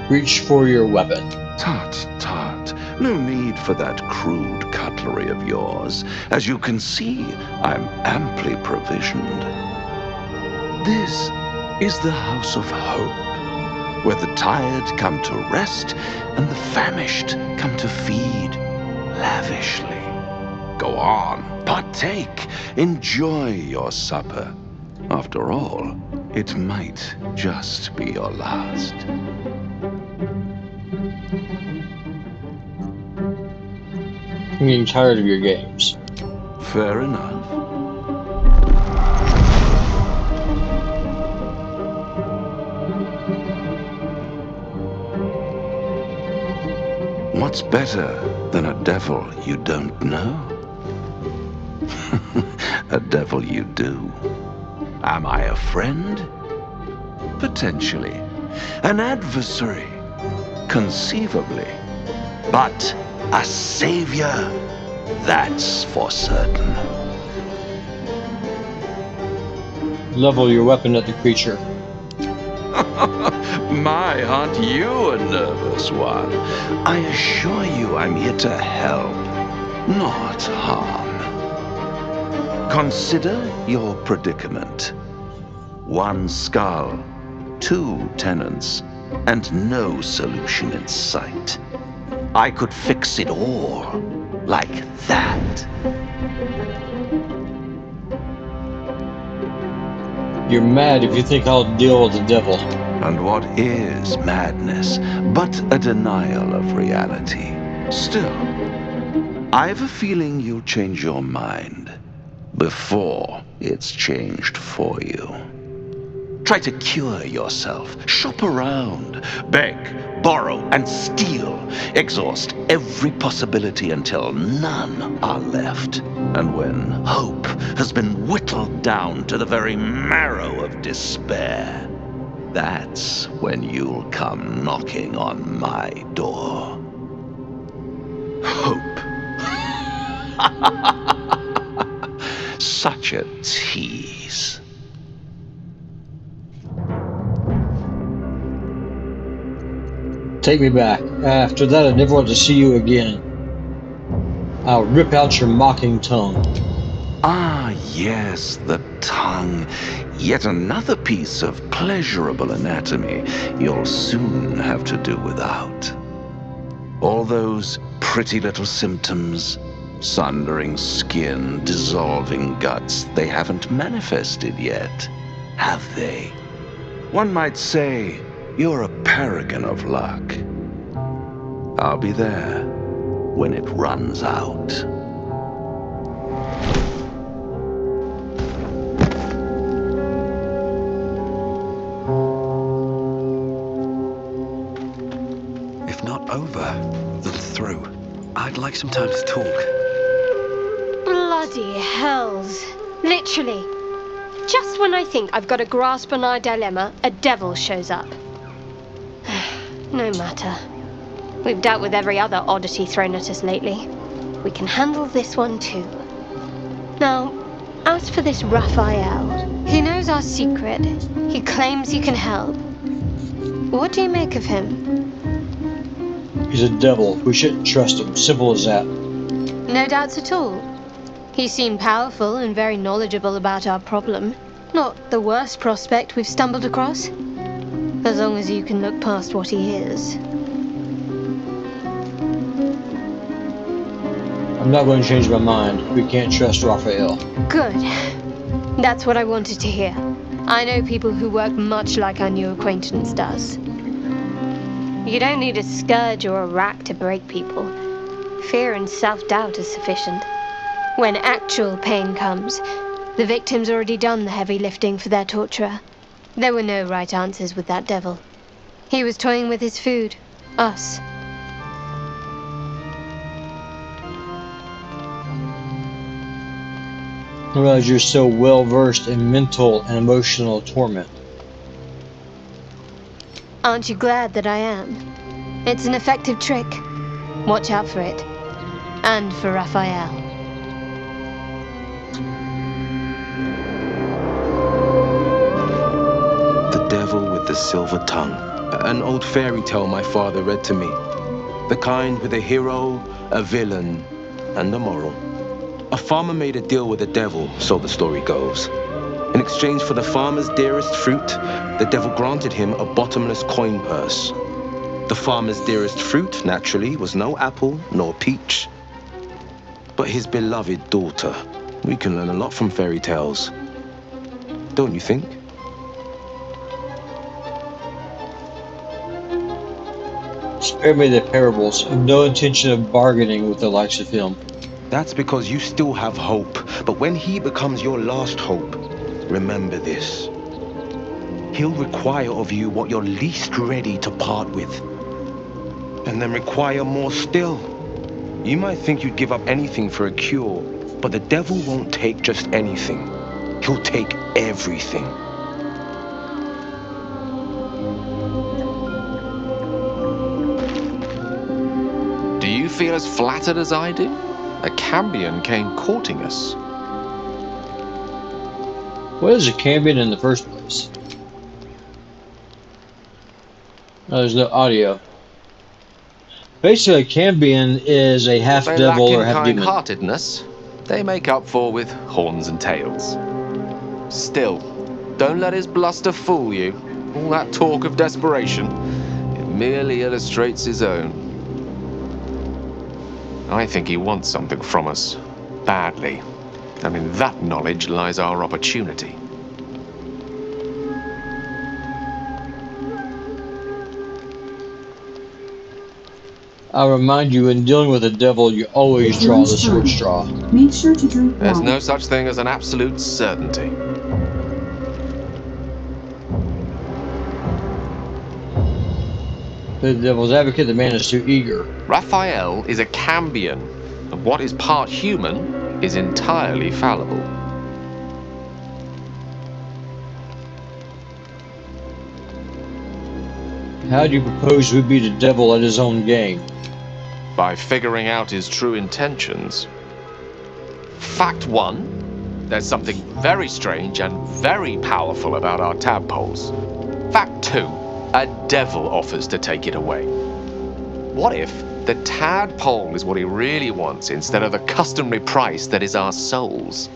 Reach for your weapon. Tut, tut. No need for that crude cutlery of yours. As you can see, I'm amply provisioned. This is the House of Hope, where the tired come to rest and the famished come to feed lavishly. Go on, partake, enjoy your supper. After all, it might just be your last. I'm getting tired of your games. Fair enough. What's better than a devil you don't know? A devil you do. Am I a friend? Potentially. An adversary? Conceivably. But a savior? That's for certain. Level your weapon at the creature. My, aren't you a nervous one? I assure you I'm here to help, not harm. Consider your predicament. One skull, 2 tenants, and no solution in sight. I could fix it all, like that. You're mad if you think I'll deal with the devil. And what is madness but a denial of reality? Still, I've a feeling you'll change your mind before it's changed for you. Try to cure yourself. Shop around. Beg, borrow, and steal. Exhaust every possibility until none are left. And when hope has been whittled down to the very marrow of despair, that's when you'll come knocking on my door. Hope. Such a tease. Take me back. After that, I never want to see you again. I'll rip out your mocking tongue. Ah, yes, the tongue. Yet another piece of pleasurable anatomy you'll soon have to do without. All those pretty little symptoms, sundering skin, dissolving guts, they haven't manifested yet, have they? One might say you're a paragon of luck. I'll be there when it runs out. If not over, then through. I'd like some time to talk. Bloody hells. Literally. Just when I think I've got a grasp on our dilemma, a devil shows up. No matter. We've dealt with every other oddity thrown at us lately. We can handle this one too. Now, as for this Raphael, he knows our secret. He claims he can help. What do you make of him? He's a devil. We shouldn't trust him. Simple as that. No doubts at all. He seemed powerful and very knowledgeable about our problem. Not the worst prospect we've stumbled across. As long as you can look past what he is. I'm not going to change my mind. We can't trust Raphael. Good. That's what I wanted to hear. I know people who work much like our new acquaintance does. You don't need a scourge or a rack to break people. Fear and self-doubt is sufficient. When actual pain comes, the victim's already done the heavy lifting for their torturer. There were no right answers with that devil. He was toying with his food. Us. I realize you're so well versed in mental and emotional torment. Aren't you glad that I am? It's an effective trick. Watch out for it. And for Raphael. The devil with the silver tongue. An old fairy tale my father read to me. The kind with a hero, a villain, and a moral. A farmer made a deal with the devil, so the story goes. In exchange for the farmer's dearest fruit, the devil granted him a bottomless coin purse. The farmer's dearest fruit, naturally, was no apple nor peach, but his beloved daughter. We can learn a lot from fairy tales, don't you think? Spare me the parables. I've no intention of bargaining with the likes of him. That's because you still have hope. But when he becomes your last hope, remember this. He'll require of you what you're least ready to part with. And then require more still. You might think you'd give up anything for a cure, but the devil won't take just anything. He'll take everything. Do you feel as flattered as I do? A Cambion came courting us. What is a Cambion in the first place? Oh, there's no audio. Basically, a Cambion is a half What they devil lack or in half demon. kind-heartedness, they make up for with horns and tails. Still, don't let his bluster fool you. All that talk of desperation, it merely illustrates his own. I think he wants something from us, badly, and in that knowledge lies our opportunity. I'll remind you, in dealing with the devil, you always draw the sword straw. Make sure to drink There's water. no such thing as an absolute certainty. The devil's advocate, the man is too eager. Raphael is a Cambion, and what is part human is entirely fallible. How do you propose we beat the devil at his own game? By figuring out his true intentions. Fact 1, there's something very strange and very powerful about our tadpoles. Fact 2, a devil offers to take it away. What if the tadpole is what he really wants instead of the customary price that is our souls?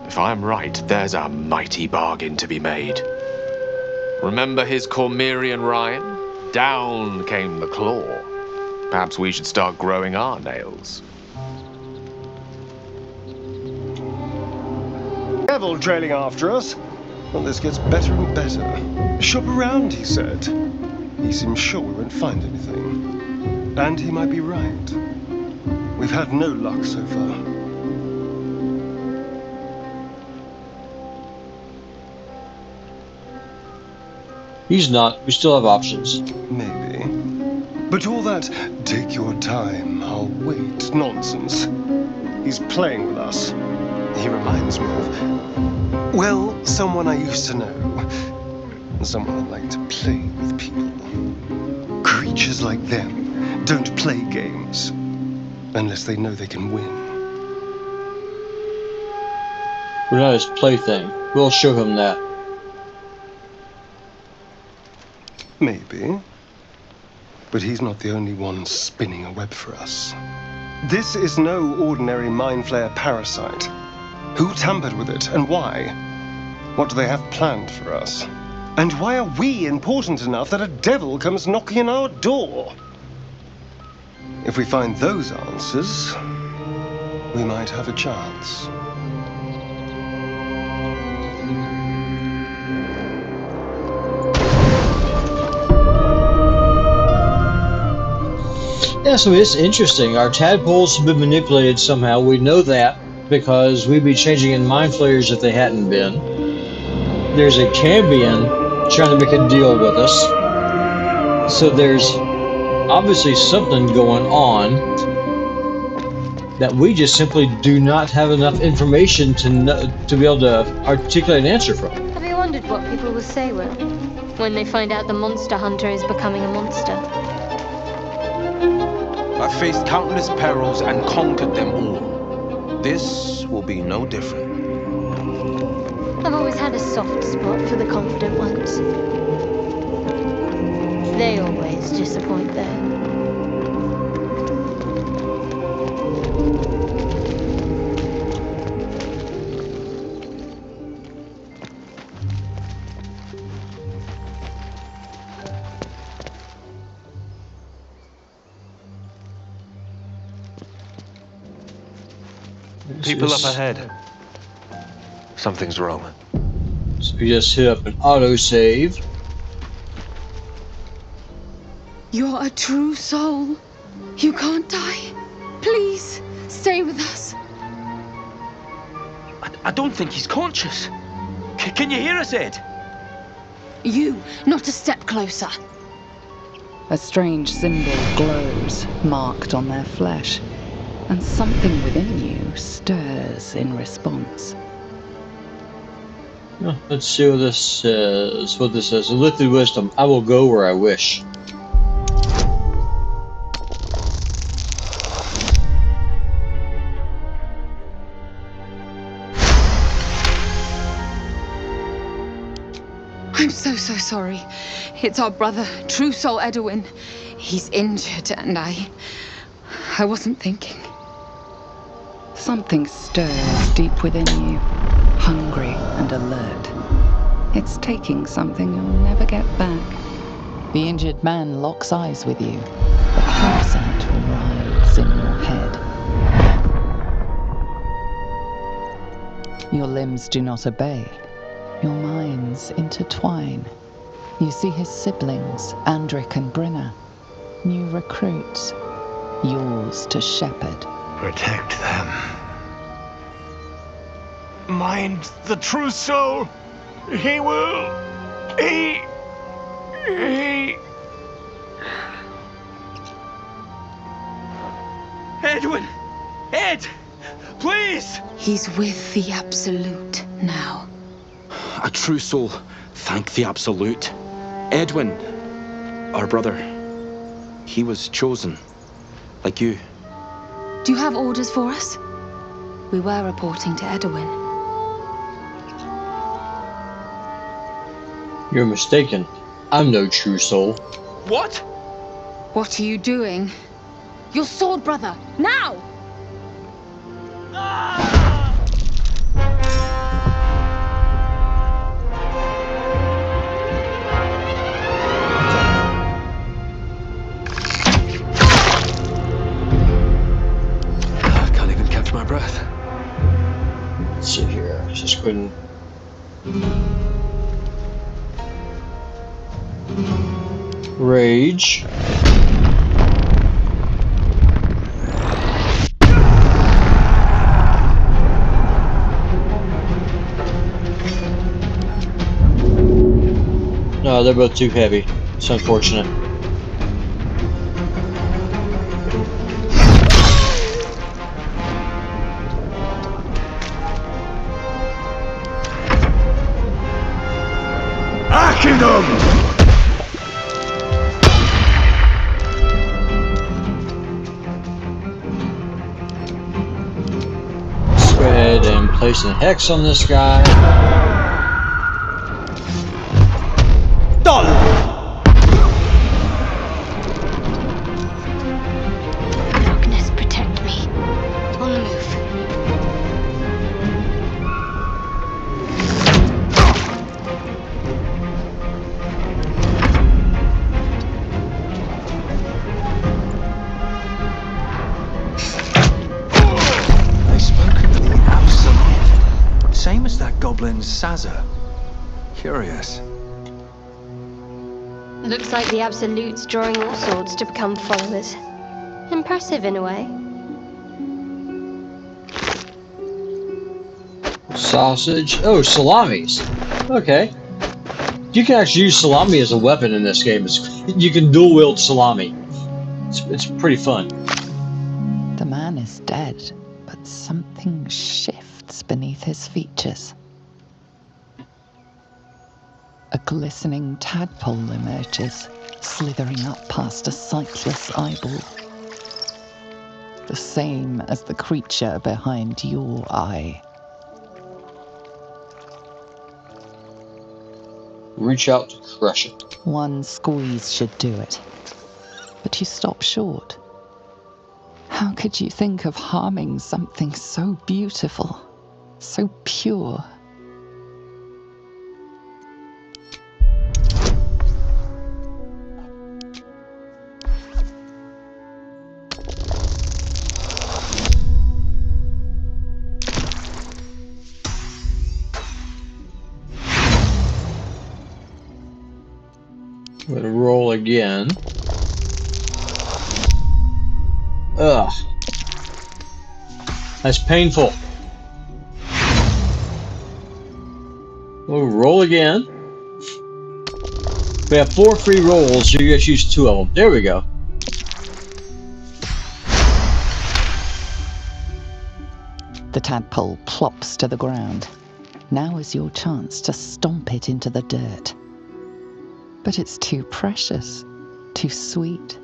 If I'm right, there's a mighty bargain to be made. Remember his Cormyrean rhyme? Down came the claw. Perhaps we should start growing our nails. Devil trailing after us. Well, this gets better and better. Shop around, he said. He seems sure we won't find anything. And he might be right. We've had no luck so far. He's not. We still have options. Maybe. But all that, take your time, I'll wait, nonsense. He's playing with us. He reminds me of, well, someone I used to know. Someone I'd like to play with people. Creatures like them don't play games unless they know they can win. We're not his plaything. We'll show him that. Maybe. But he's not the only one spinning a web for us. This is no ordinary Mind Flayer parasite. Who tampered with it, and why? What do they have planned for us? And why are we important enough that a devil comes knocking on our door? If we find those answers, we might have a chance. Yeah, so it's interesting. Our tadpoles have been manipulated somehow. We know that because we'd be changing in Mind Flayers if they hadn't been. There's a Cambion trying to make a deal with us. So there's obviously something going on that we just simply do not have enough information to know, to be able to articulate an answer from. Have you wondered what people will say when they find out the monster hunter is becoming a monster? I've faced countless perils and conquered them all. This will be no different. I've always had a soft spot for the confident ones. They always disappoint, though. People up ahead. Something's wrong. So we just hit up an autosave. You're a true soul. You can't die. Please, stay with us. I don't think he's conscious. Can you hear us, Ed? You, not a step closer. A strange symbol glows, marked on their flesh, and something within you stirs in response. Well, let's see what this says. What this says. Lifted wisdom. I will go where I wish. I'm so sorry. It's our brother, True Soul Edwin. He's injured and I wasn't thinking. Something stirs deep within you, hungry and alert. It's taking something you'll never get back. The injured man locks eyes with you. The parasite rides in your head. Your limbs do not obey. Your minds intertwine. You see his siblings, Andric and Brynna. new recruits, yours to shepherd. Protect them. Mind the true soul. He will. He. Edwin! Ed! Please! He's with the Absolute now. A true soul. Thank the Absolute. Edwin, our brother, he was chosen. Like you. Do you have orders for us? We were reporting to Edwin. You're mistaken. I'm no true soul. What? What are you doing? Your sword, brother! Now! I can't even catch my breath. Let's see here. Let's just go ahead and rage. No, they're both too heavy. It's unfortunate. Akidum! Let's go ahead and place a hex on this guy. Darkness, protect me. On the move. They spoke of the Absolute. Same as that goblin Sazza. Curious. Looks like the Absolute's drawing all sorts to become followers. Impressive in a way. Sausage. Oh, salamis. Okay. You can actually use salami as a weapon in this game. You can dual wield salami. It's pretty fun. The man is dead, but something shifts beneath his features. A glistening tadpole emerges, slithering up past a sightless eyeball. The same as the creature behind your eye. Reach out to crush it. One squeeze should do it. But you stop short. How could you think of harming something so beautiful, so pure? I'm gonna roll again. Ugh. That's painful. We'll roll again. We have 4 free rolls, so you just use 2 of them. There we go. The tadpole plops to the ground. Now is your chance to stomp it into the dirt. But it's too precious, too sweet,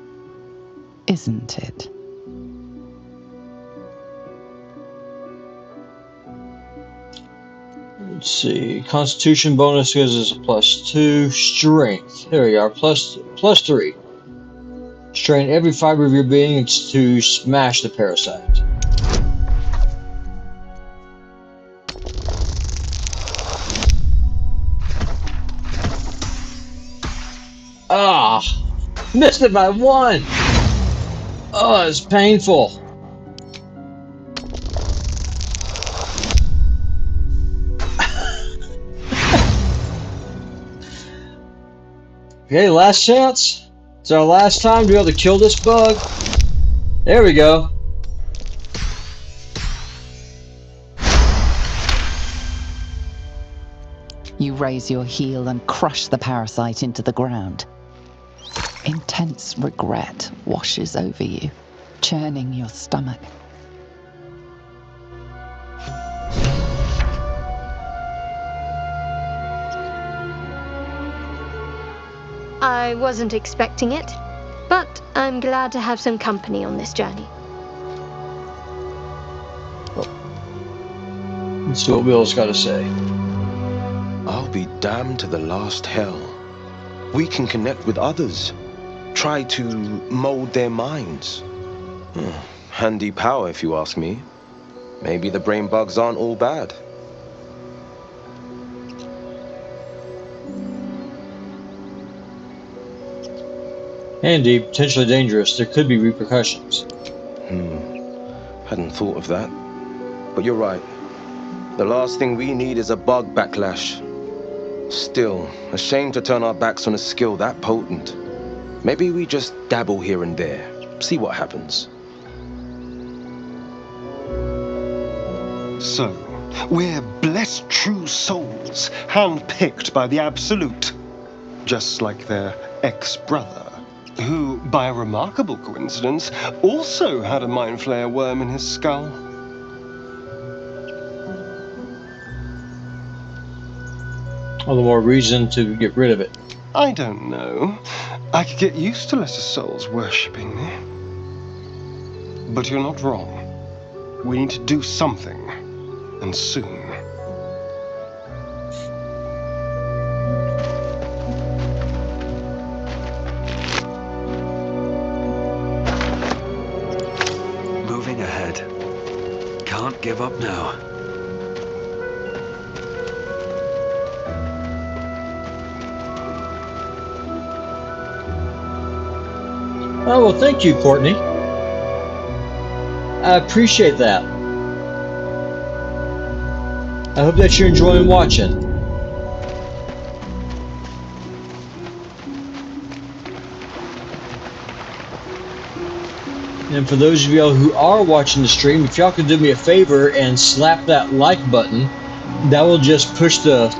isn't it? Let's see. Constitution bonus gives us a +2. Strength. There we are. Plus 3. Strain every fiber of your being to smash the parasite. Ah! Missed it by 1! Oh, it's painful. Okay, last chance. It's our last time to be able to kill this bug. There we go. You raise your heel and crush the parasite into the ground. Intense regret washes over you, churning your stomach. I wasn't expecting it, but I'm glad to have some company on this journey. Let's see what Will's got to say. I'll be damned to the last hell. We can connect with others. Try to mold their minds. Handy power, if you ask me. Maybe the brain bugs aren't all bad. Handy, potentially dangerous. There could be repercussions. Hadn't thought of that. But you're right. The last thing we need is a bug backlash. Still, a shame to turn our backs on a skill that potent. Maybe we just dabble here and there. See what happens. So, we're blessed true souls, handpicked by the Absolute. Just like their ex-brother, who, by a remarkable coincidence, also had a Mind Flayer worm in his skull. All the more reason to get rid of it. I don't know. I could get used to lesser souls worshipping me. But you're not wrong. We need to do something, and soon. Moving ahead. Can't give up now. Oh, well, thank you, Courtney. I appreciate that. I hope that you're enjoying watching. And for those of y'all who are watching the stream, if y'all could do me a favor and slap that like button, that will just push the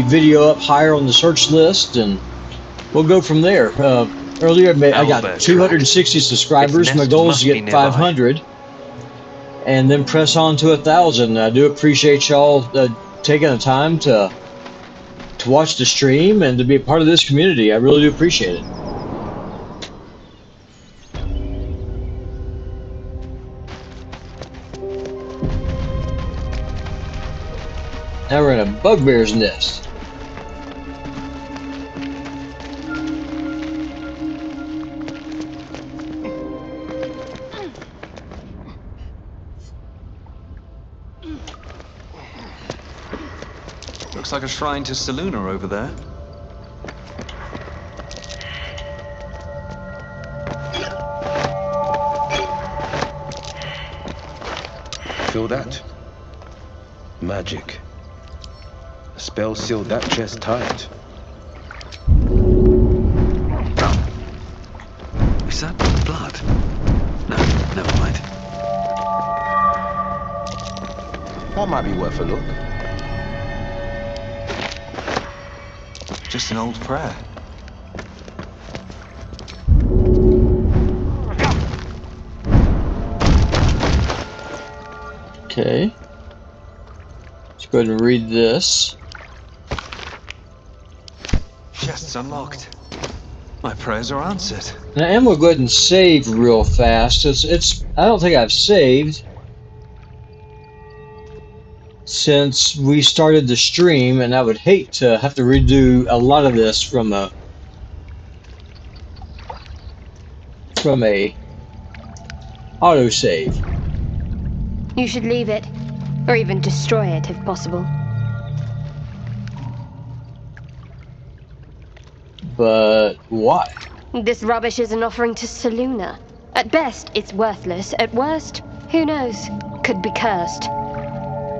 video up higher on the search list, and we'll go from there. Earlier, I got 260 subscribers. My goal is to get 500, and then press on to 1,000. I do appreciate y'all taking the time to watch the stream and to be a part of this community. I really do appreciate it. Now we're in a bugbear's nest. Looks like a shrine to Seluna over there. Feel that? Magic. The spell sealed that chest tight. Is that blood? No, never mind. That might be worth a look. Just an old prayer. Okay. Let's go ahead and read this. Chest's unlocked. My prayers are answered. Now, I'm gonna go ahead and save real fast. I don't think I've saved since we started the stream, and I would hate to have to redo a lot of this from a autosave. You should leave it, or even destroy it if possible. But why? This rubbish is an offering to Seluna. At best, it's worthless. At worst, who knows? Could be cursed.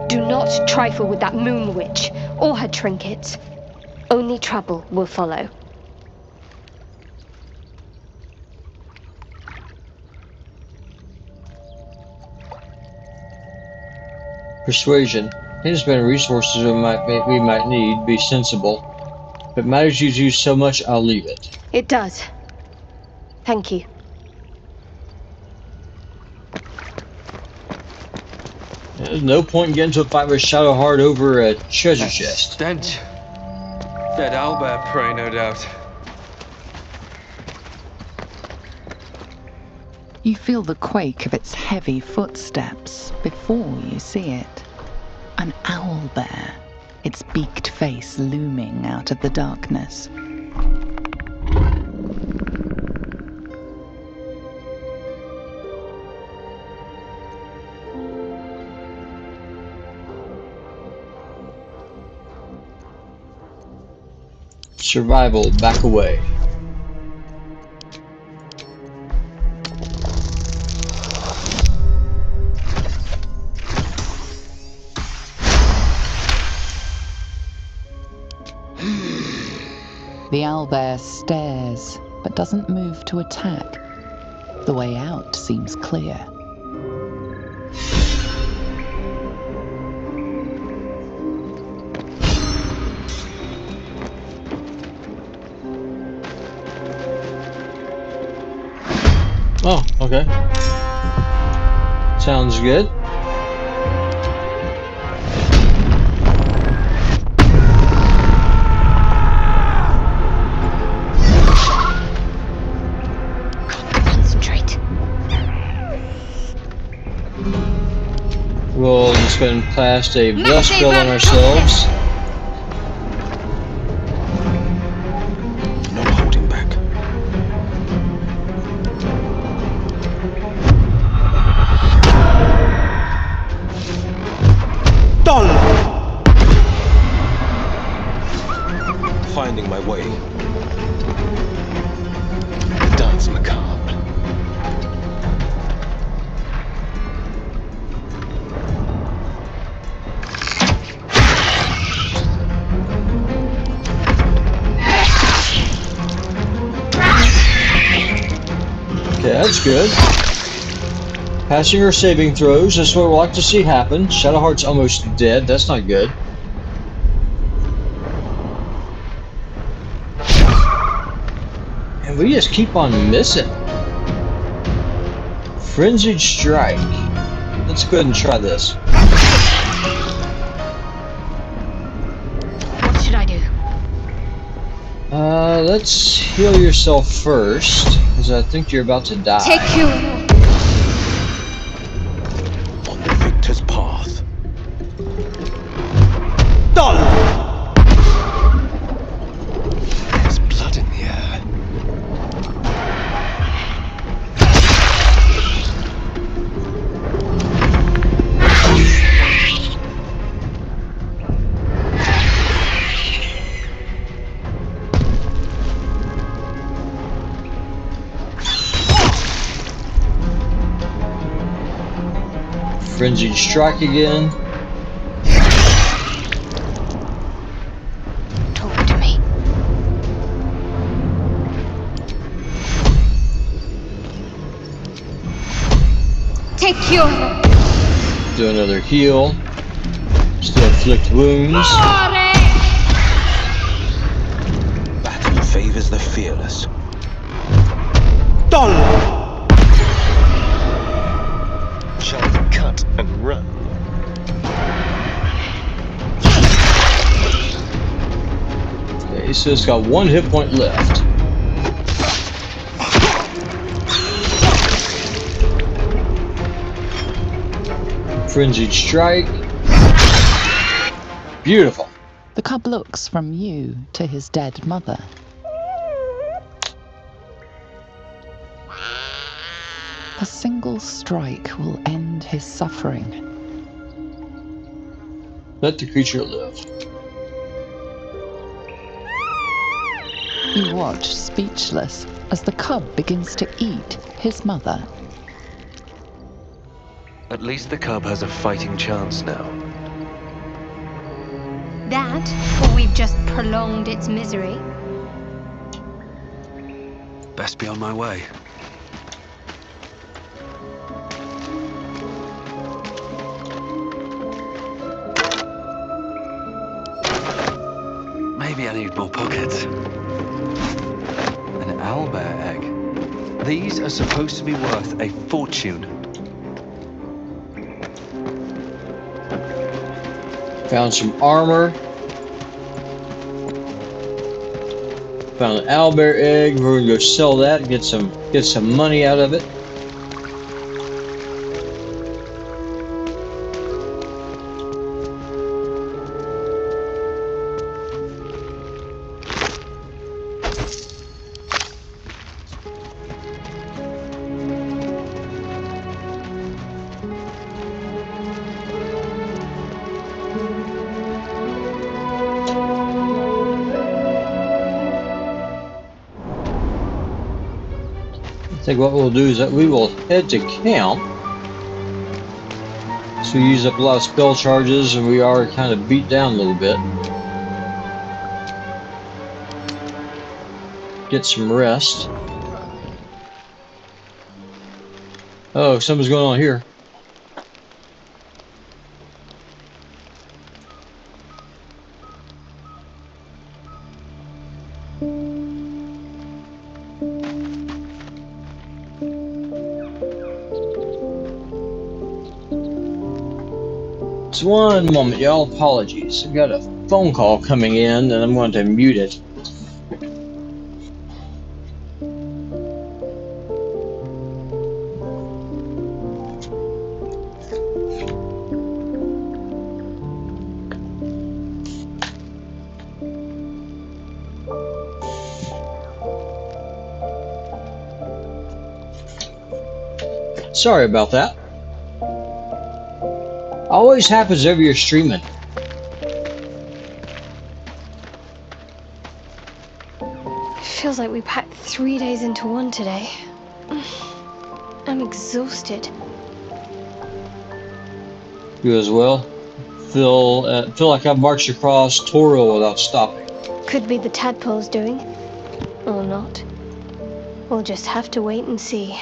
Do not trifle with that moon witch or her trinkets. Only trouble will follow. Persuasion. Any spending resources we might need. Be sensible. If it matters you use so much, I'll leave it. It does. Thank you. There's no point in getting into a fight with Shadowheart over a treasure chest. Stench. Dead owlbear prey, no doubt. You feel the quake of its heavy footsteps before you see it. An owlbear, its beaked face looming out of the darkness. Survival, back away. The owlbear stares, but doesn't move to attack. The way out seems clear. Oh, okay. Sounds good. Concentrate. We'll just go and cast a bless spell on ourselves. No holding back. Finding my way. The dance macabre. Okay, that's good. Passing her saving throws, that's what we like to see happen. Shadowheart's almost dead, that's not good. And we just keep on missing. Frenzied Strike. Let's go ahead and try this. What should I do? Let's heal yourself first, because I think you're about to die. Take you. On the victor's path. There's blood in the air. Frenzied Strike again. Talk to me. Take you. Do another heal. Still inflict wounds. Battle favors the fearless. Shall we cut and run? Okay, so it's got one hit point left. Frenzied Strike. Beautiful. The cub looks from you to his dead mother. A single strike will end his suffering. Let the creature live. You watch speechless as the cub begins to eat his mother. At least the cub has a fighting chance now. That, or we've just prolonged its misery. Best be on my way. Maybe I need more pockets. An owlbear egg. These are supposed to be worth a fortune. Found some armor. Found an owlbear egg. We're gonna go sell that and get some money out of it. I think what we'll do is that we will head to camp. So we use up a lot of spell charges and we are kind of beat down a little bit. Get some rest. Oh, something's going on here. Just one moment, y'all. Apologies. I've got a phone call coming in and I'm going to mute it. Sorry about that. Always happens over your streaming. It feels like we packed 3 days into one today. I'm exhausted. You as well? Feel like I've marched across Toril without stopping. Could be the tadpoles doing. Or not. We'll just have to wait and see.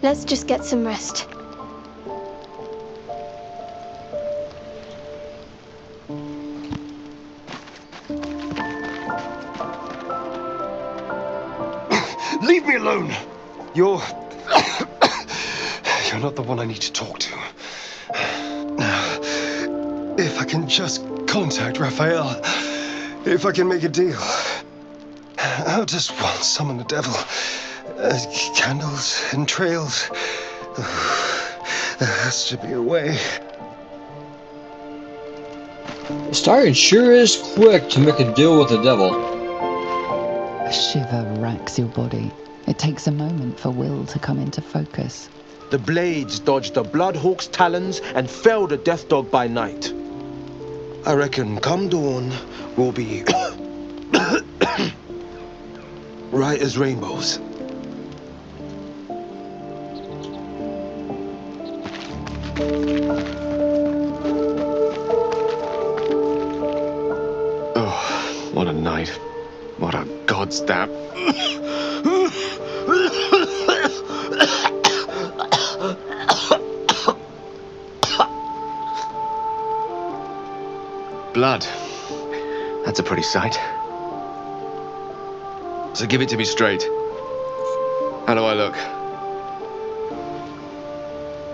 Let's just get some rest. Leave me alone! You're not the one I need to talk to. Now, if I can just contact Raphael, if I can make a deal, I'll just want summon the devil. Candles and trails. There has to be a way. Starting sure is quick to make a deal with the devil. A shiver racks your body. It takes a moment for will to come into focus. The blades dodged the Bloodhawk's talons and felled the Death Dog by night. I reckon come dawn will be right as rainbows. Oh, what a night. What a godstab. Blood. That's a pretty sight. So give it to me straight. How do I look?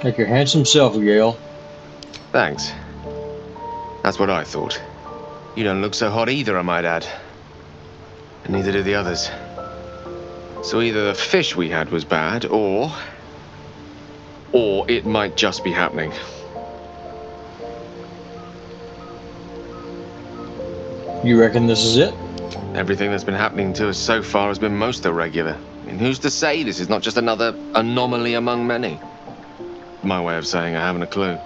Like your handsome self, Gale. Thanks. That's what I thought. You don't look so hot either, I might add. And neither do the others. So either the fish we had was bad, or it might just be happening. You reckon this is it? Everything that's been happening to us so far has been most irregular. I mean, who's to say this is not just another anomaly among many? My way of saying I haven't a clue.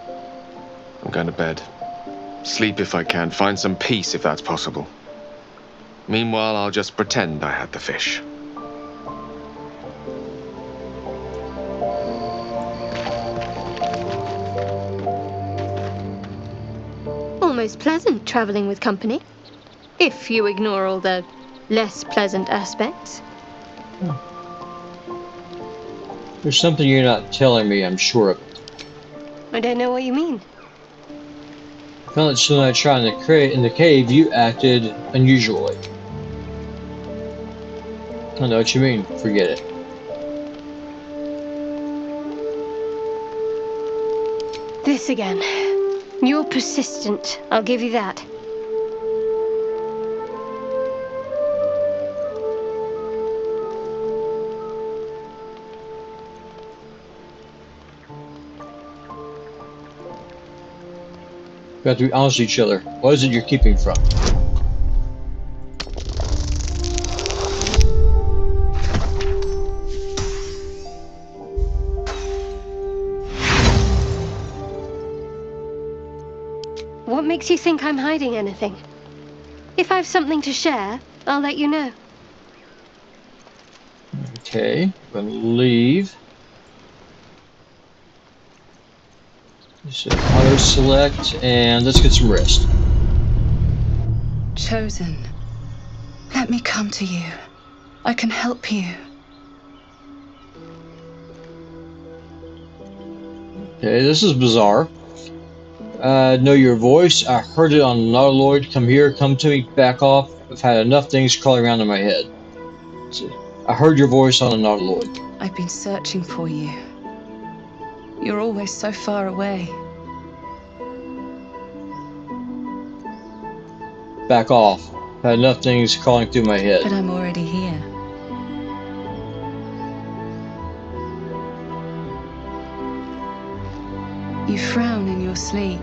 I'm going to bed. Sleep if I can, find some peace if that's possible. Meanwhile, I'll just pretend I had the fish. Almost pleasant traveling with company. If you ignore all the less pleasant aspects. There's something you're not telling me, I'm sure of it. I don't know what you mean. Felt like when I tried in the cave, you acted unusually. I know what you mean. Forget it. This again. You're persistent, I'll give you that. We have to be honest with each other. What is it you're keeping from? What makes you think I'm hiding anything? If I have something to share, I'll let you know. Okay, I'm gonna leave. So auto select and let's get some rest. Chosen, let me come to you. I can help you. Okay, this is bizarre. Know your voice. I heard it on Nautiloid. Come here, come to me, back off. I've had enough things crawling around in my head. So, I heard your voice on a Nautiloid. I've been searching for you. You're always so far away. Back off. I've had enough things crawling through my head. But I'm already here. You frown in your sleep.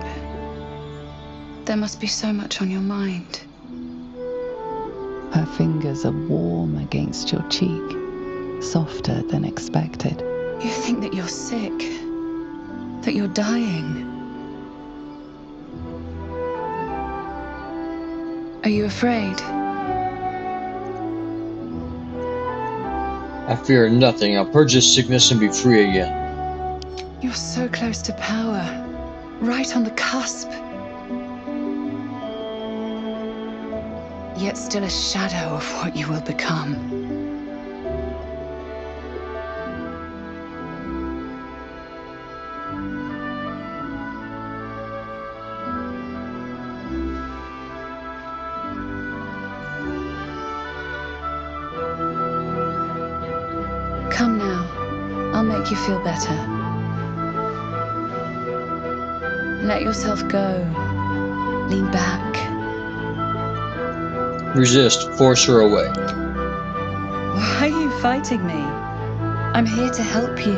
There must be so much on your mind. Her fingers are warm against your cheek, softer than expected. You think that you're sick, that you're dying. Are you afraid? I fear nothing. I'll purge this sickness and be free again. You're so close to power, right on the cusp. Yet still a shadow of what you will become. Come now, I'll make you feel better. Let yourself go. Lean back. Resist. Force her away. Why are you fighting me? I'm here to help you.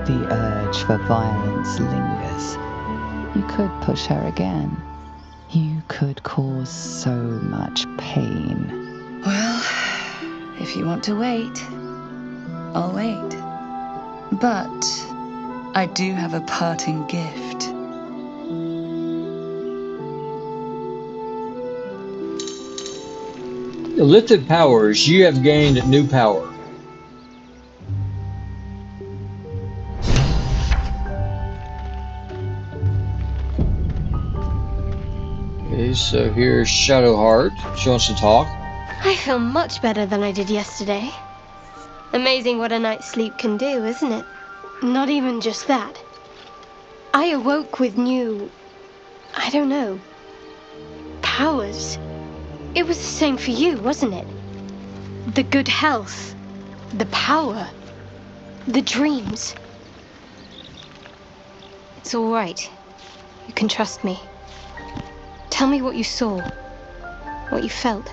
The urge for violence lingers. You could push her again. You could cause so much pain. Well, if you want to wait, I'll wait. But I do have a parting gift. Lifted powers. You have gained new power. Okay, so here's Shadowheart. She wants to talk. I feel much better than I did yesterday. Amazing what a night's sleep can do, isn't it? Not even just that. I awoke with new, I don't know, powers. It was the same for you, wasn't it? The good health, the power, the dreams. It's all right. You can trust me. Tell me what you saw, what you felt.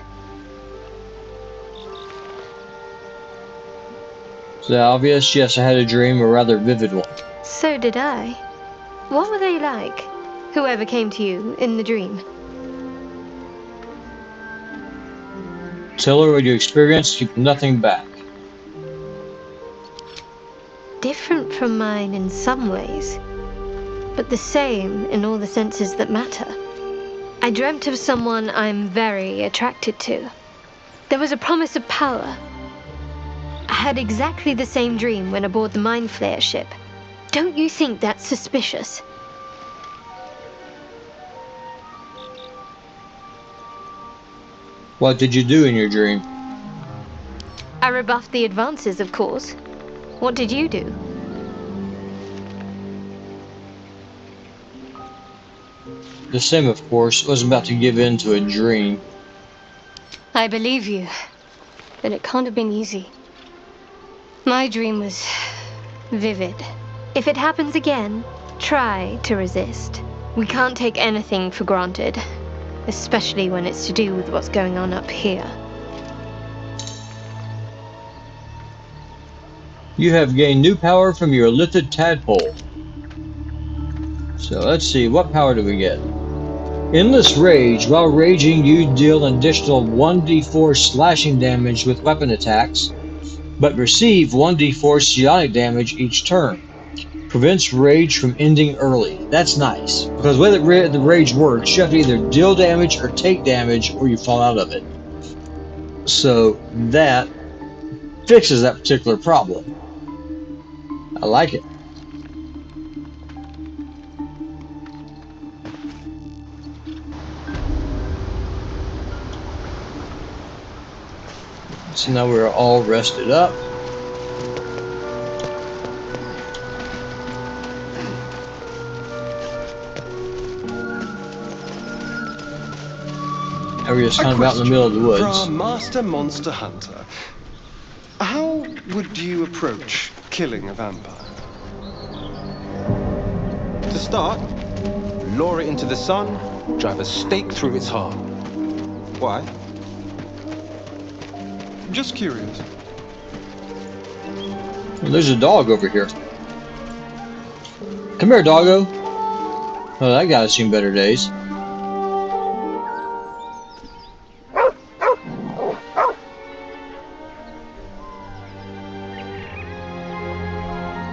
Is that obvious? Yes, I had a dream, a rather vivid one. So did I. What were they like? Whoever came to you in the dream? Tell her what you experienced, keep nothing back. Different from mine in some ways, but the same in all the senses that matter. I dreamt of someone I'm very attracted to. There was a promise of power. I had exactly the same dream when aboard the Mind Flayer ship. Don't you think that's suspicious? What did you do in your dream? I rebuffed the advances, of course. What did you do? the same, of course. Wasn't about to give in to a dream. I believe you, but it can't have been easy. My dream was vivid. If it happens again, try to resist. We can't take anything for granted, especially when it's to do with what's going on up here. You have gained new power from your lifted tadpole. So let's see, what power do we get? Endless Rage. While raging, you deal an additional 1d4 slashing damage with weapon attacks, but receive 1d4 psionic damage each turn. Prevents rage from ending early. That's nice, because the way the rage works, you have to either deal damage or take damage, or you fall out of it. So that fixes that particular problem. I like it. So now we're all rested up. Now we're just kind of out in the middle of the For woods. our master monster hunter, how would you approach killing a vampire? To start, lure it into the sun, drive a stake through its heart. Why? Just curious. Well, there's a dog over here. Come here, doggo. Oh, that guy's seen better days.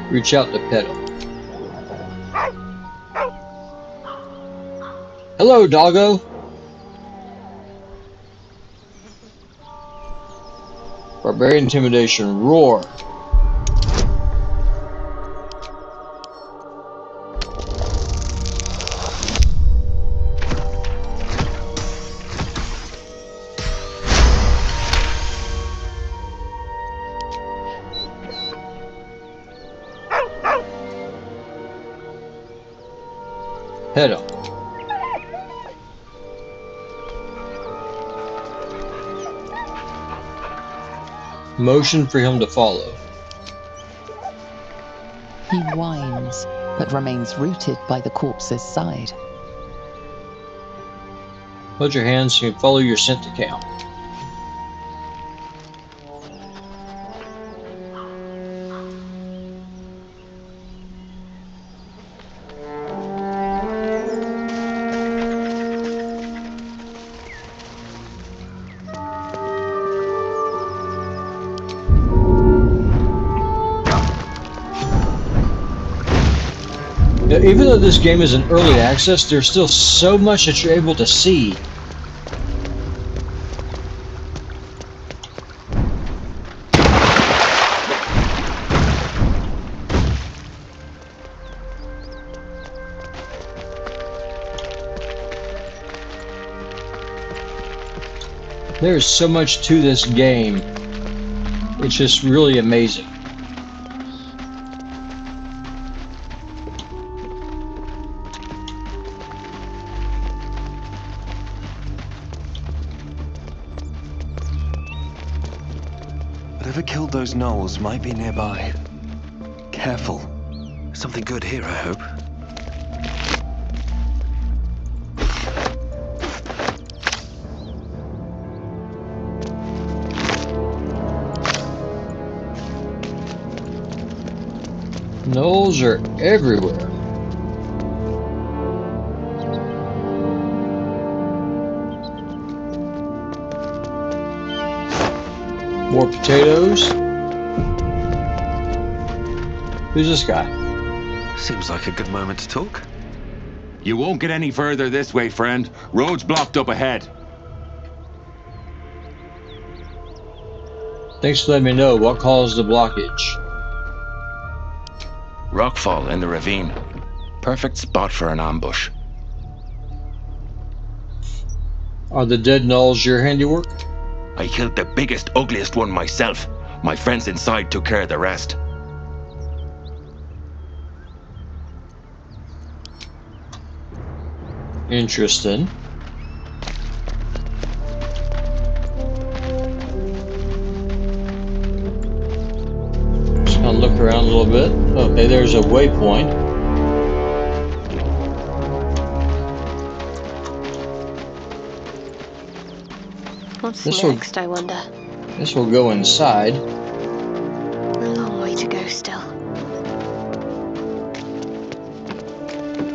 Reach out to pet him. Hello, doggo. Barbarian Intimidation. Roar. Head up. Motion for him to follow. He whines, but remains rooted by the corpse's side. Hold your hands so you can follow your scent to count. Even though this game is in early access, there's still so much that you're able to see. There's so much to this game. It's just really amazing. Whatever killed those gnolls might be nearby. Careful. Something good here, I hope. Gnolls are everywhere. More potatoes. Who's this guy? Seems like a good moment to talk. You won't get any further this way, friend. Road's blocked up ahead. Thanks for letting me know what caused the blockage. Rockfall in the ravine. Perfect spot for an ambush. Are the dead gnolls your handiwork? I killed the biggest, ugliest one myself. My friends inside took care of the rest. Interesting. Just gonna look around a little bit. Okay, there's a waypoint. What's This next, I wonder? This will go inside. A long way to go still.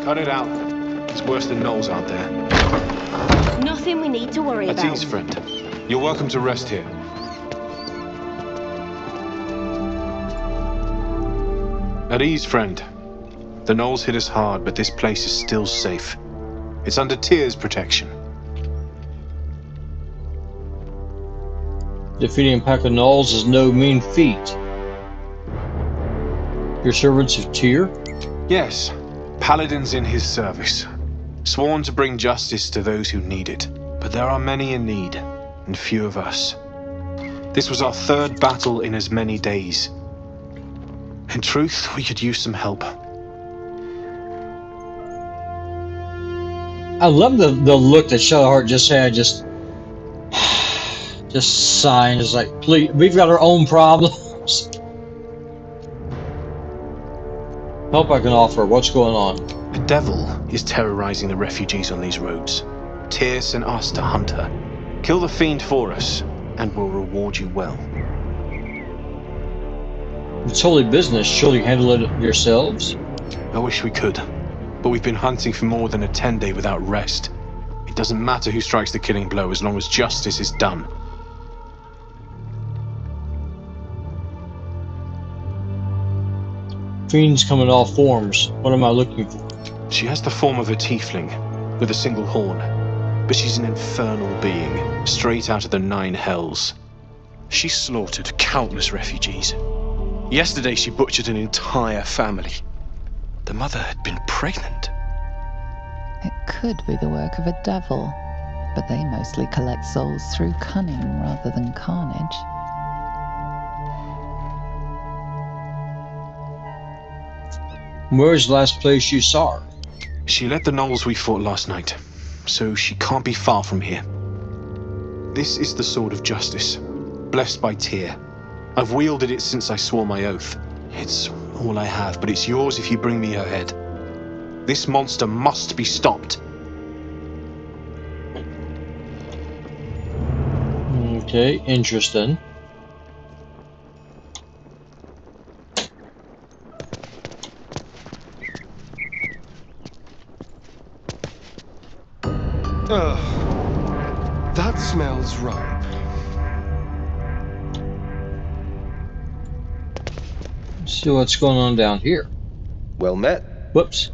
Cut it out. It's worse than Knowles out there. Nothing we need to worry At about. ease, friend. You're welcome to rest here. At ease, friend. The Knowles hit us hard, but this place is still safe. It's under Tyr's protection. Defeating a pack of gnolls is no mean feat. Your servants of Tyr? Yes, paladins in his service. Sworn to bring justice to those who need it. But there are many in need, and few of us. This was our third battle in as many days. In truth, we could use some help. I love the look that Shadowheart just had, just sighing. It's like, please, we've got our own problems. Help I can offer. What's going on? The devil is terrorizing the refugees on these roads. Tyr sent us to hunt her. Kill the fiend for us, and we'll reward you well. It's holy business. Surely handle it yourselves? I wish we could, but we've been hunting for more than a 10-day without rest. It doesn't matter who strikes the killing blow as long as justice is done. Fiends come in all forms. What am I looking for? She has the form of a tiefling, with a single horn. But she's an infernal being, straight out of the 9 hells. She slaughtered countless refugees. Yesterday she butchered an entire family. The mother had been pregnant. It could be the work of a devil, but they mostly collect souls through cunning rather than carnage. Where's the last place you saw her? She led the gnolls we fought last night, so she can't be far from here. This is the Sword of Justice, blessed by Tyr. I've wielded it since I swore my oath. It's all I have, but it's yours if you bring me her head. This monster must be stopped. Okay, interesting. That smells ripe. Let's see what's going on down here. Well met. Whoops.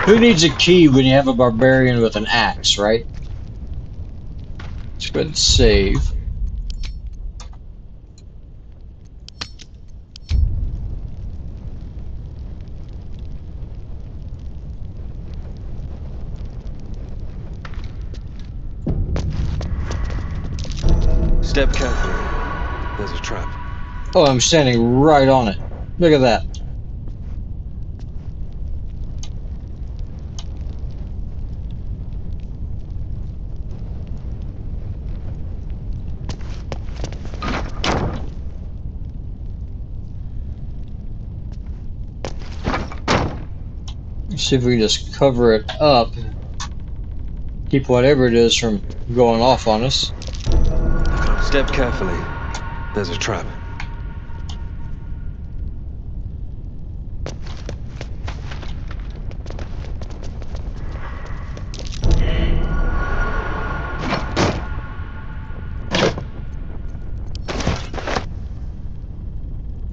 Who needs a key when you have a barbarian with an axe, right? Let's go ahead and save. Step carefully. There's a trap. Oh, I'm standing right on it. Look at that. See if we can just cover it up. Keep whatever it is from going off on us. Step carefully. There's a trap.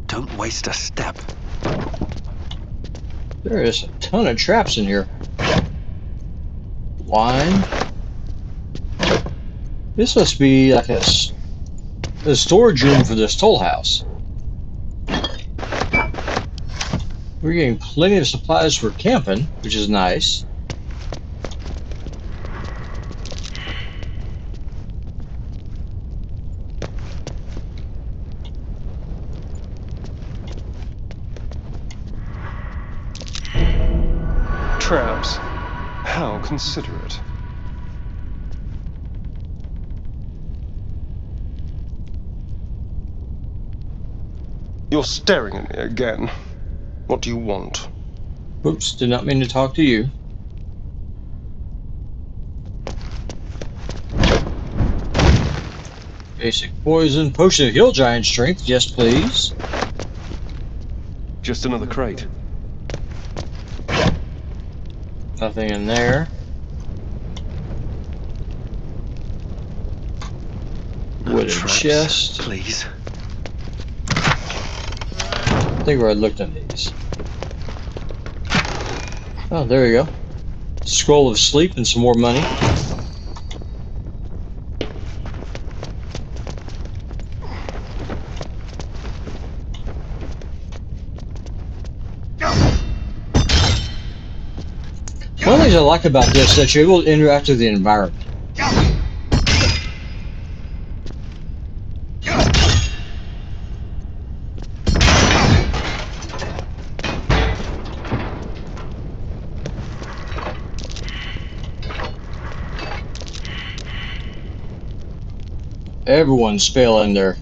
Don't waste a step. There is a ton of traps in here. Wine. This must be like a storage room for this toll house. We're getting plenty of supplies for camping, which is nice. Traps. How considerate. You're staring at me again. What do you want? Whoops, did not mean to talk to you. Basic poison, potion of heal giant strength, yes please. Just another crate. Nothing in there. Wooden chest. Please. I think where I looked at these. Oh, there you go. Scroll of sleep and some more money. One of the things I like about this is that you're able to interact with the environment. Everyone's failing their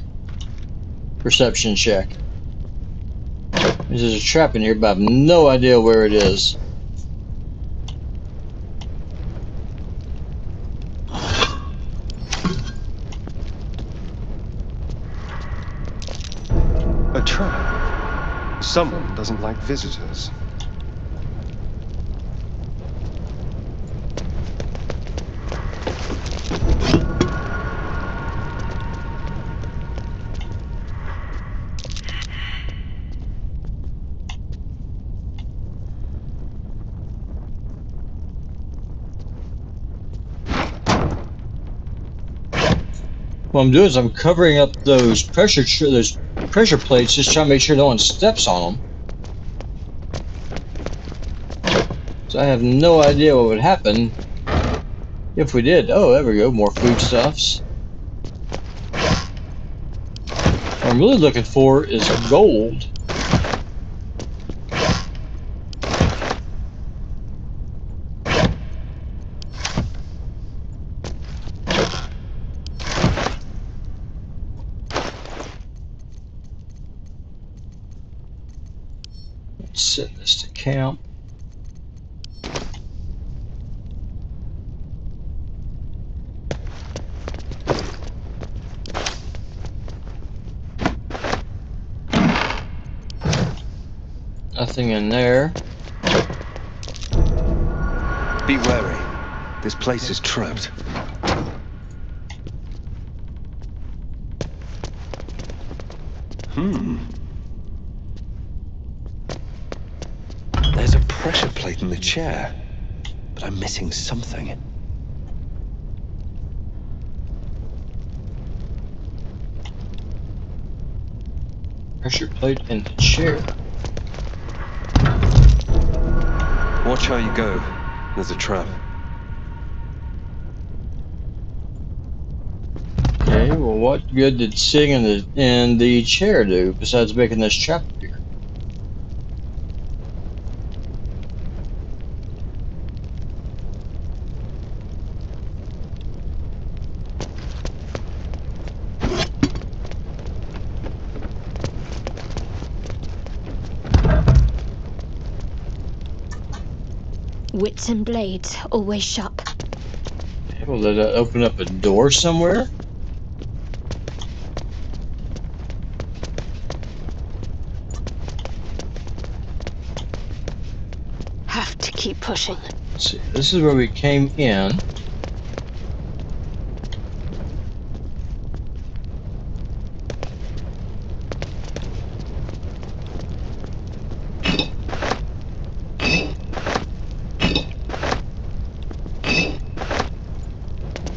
perception check. There's a trap in here, but I have no idea where it is. A trap. Someone doesn't like visitors. What I'm doing is I'm covering up those pressure plates, just trying to make sure no one steps on them. So I have no idea what would happen if we did. Oh, there we go, more foodstuffs. What I'm really looking for is gold. Set this to camp. Nothing in there. Be wary. This place is trapped. There's a pressure plate in the chair, but I'm missing something. Pressure plate in the chair. Watch how you go. There's a trap. Okay, well, what good did sitting in the chair do besides making this trap appear? Wits and blades, always sharp. Okay, well, did that open up a door somewhere? Have to keep pushing. Let's see, this is where we came in.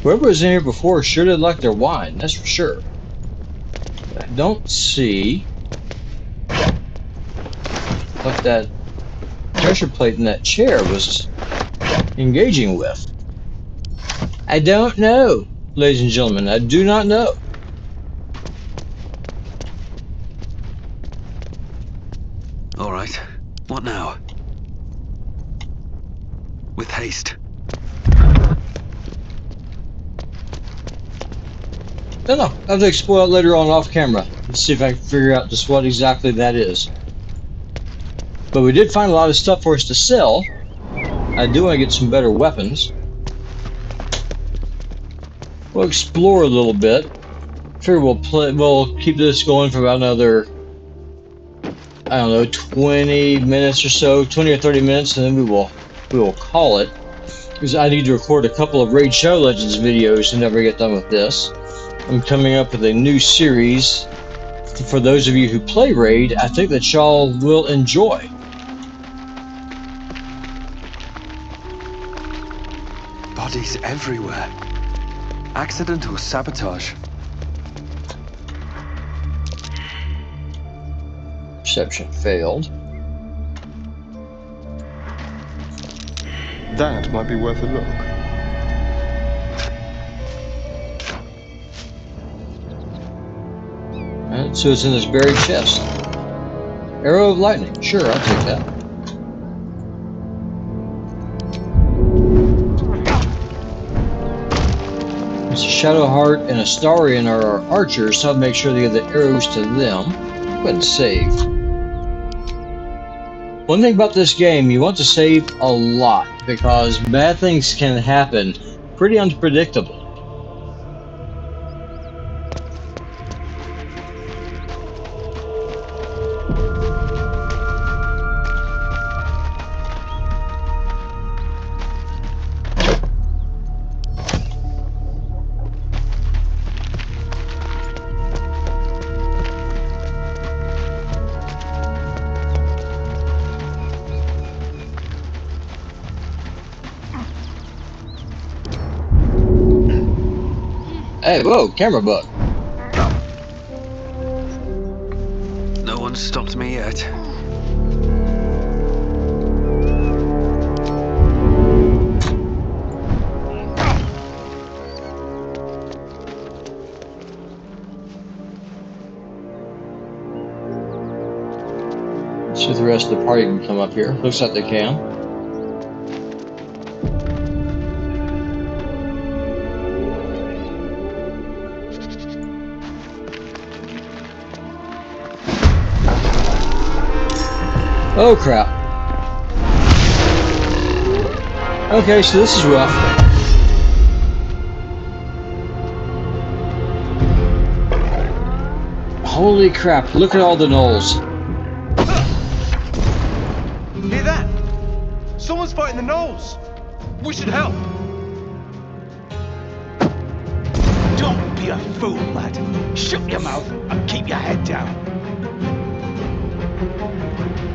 Whoever was in here before sure did like their wine, that's for sure. I don't see what that pressure plate in that chair was engaging with. I don't know, ladies and gentlemen. I do not know. All right. What now? With haste. No, I'll have to explore it later on off camera. Let's see if I can figure out just what exactly that is. But we did find a lot of stuff for us to sell. I do want to get some better weapons. We'll explore a little bit. Figure we'll keep this going for about another, I don't know, 20 minutes or so, 20 or 30 minutes, and then we will call it. Because I need to record a couple of Raid Shadow Legends videos to never get done with this. I'm coming up with a new series for those of you who play Raid. I think that y'all will enjoy. Bodies everywhere. Accident or sabotage? Perception failed. That might be worth a look. Alright, so it's in this buried chest. Arrow of lightning. Sure, I'll take that. It's a Shadow Heart and a Starian are our archers, so I'll make sure to give the arrows to them. Go ahead and save. One thing about this game, you want to save a lot, because bad things can happen pretty unpredictable. Hey, whoa, camera bug. No one's stopped me yet. See if the rest of the party can come up here. Looks like they can. Oh crap. Okay, so this is rough. Holy crap, look at all the gnolls. Hear that? Someone's fighting the gnolls. We should help. Don't be a fool, lad. Shut your mouth and keep your head down.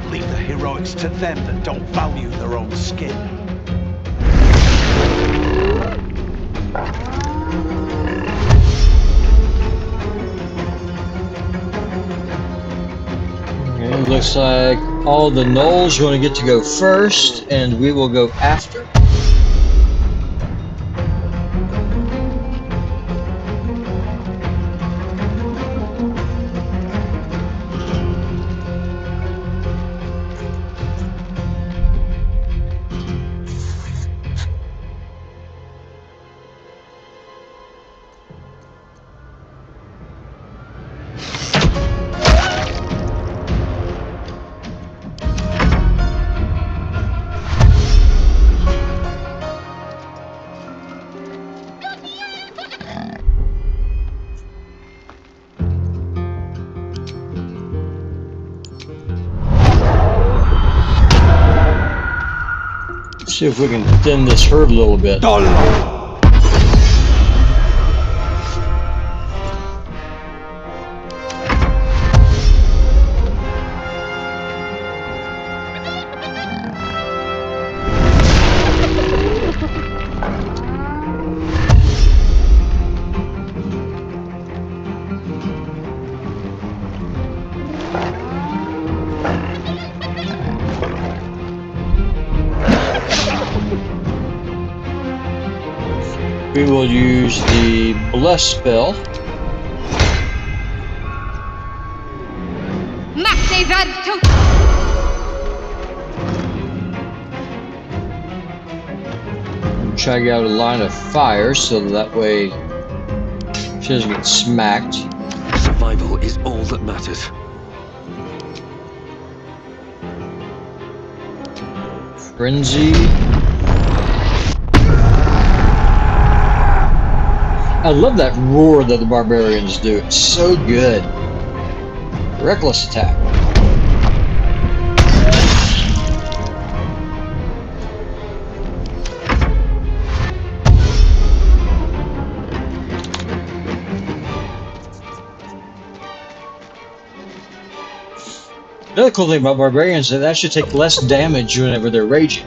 Leave the heroics to them that don't value their own skin. Okay, it looks like all the gnolls are going to get to go first, and we will go after. See if we can thin this herd a little bit. we will use the Bless spell. Try to get out a line of fire so that way she doesn't get smacked. Survival is all that matters. Frenzy. I love that roar that the barbarians do. It's so good. Reckless attack. Another cool thing about barbarians is that they actually take less damage whenever they're raging.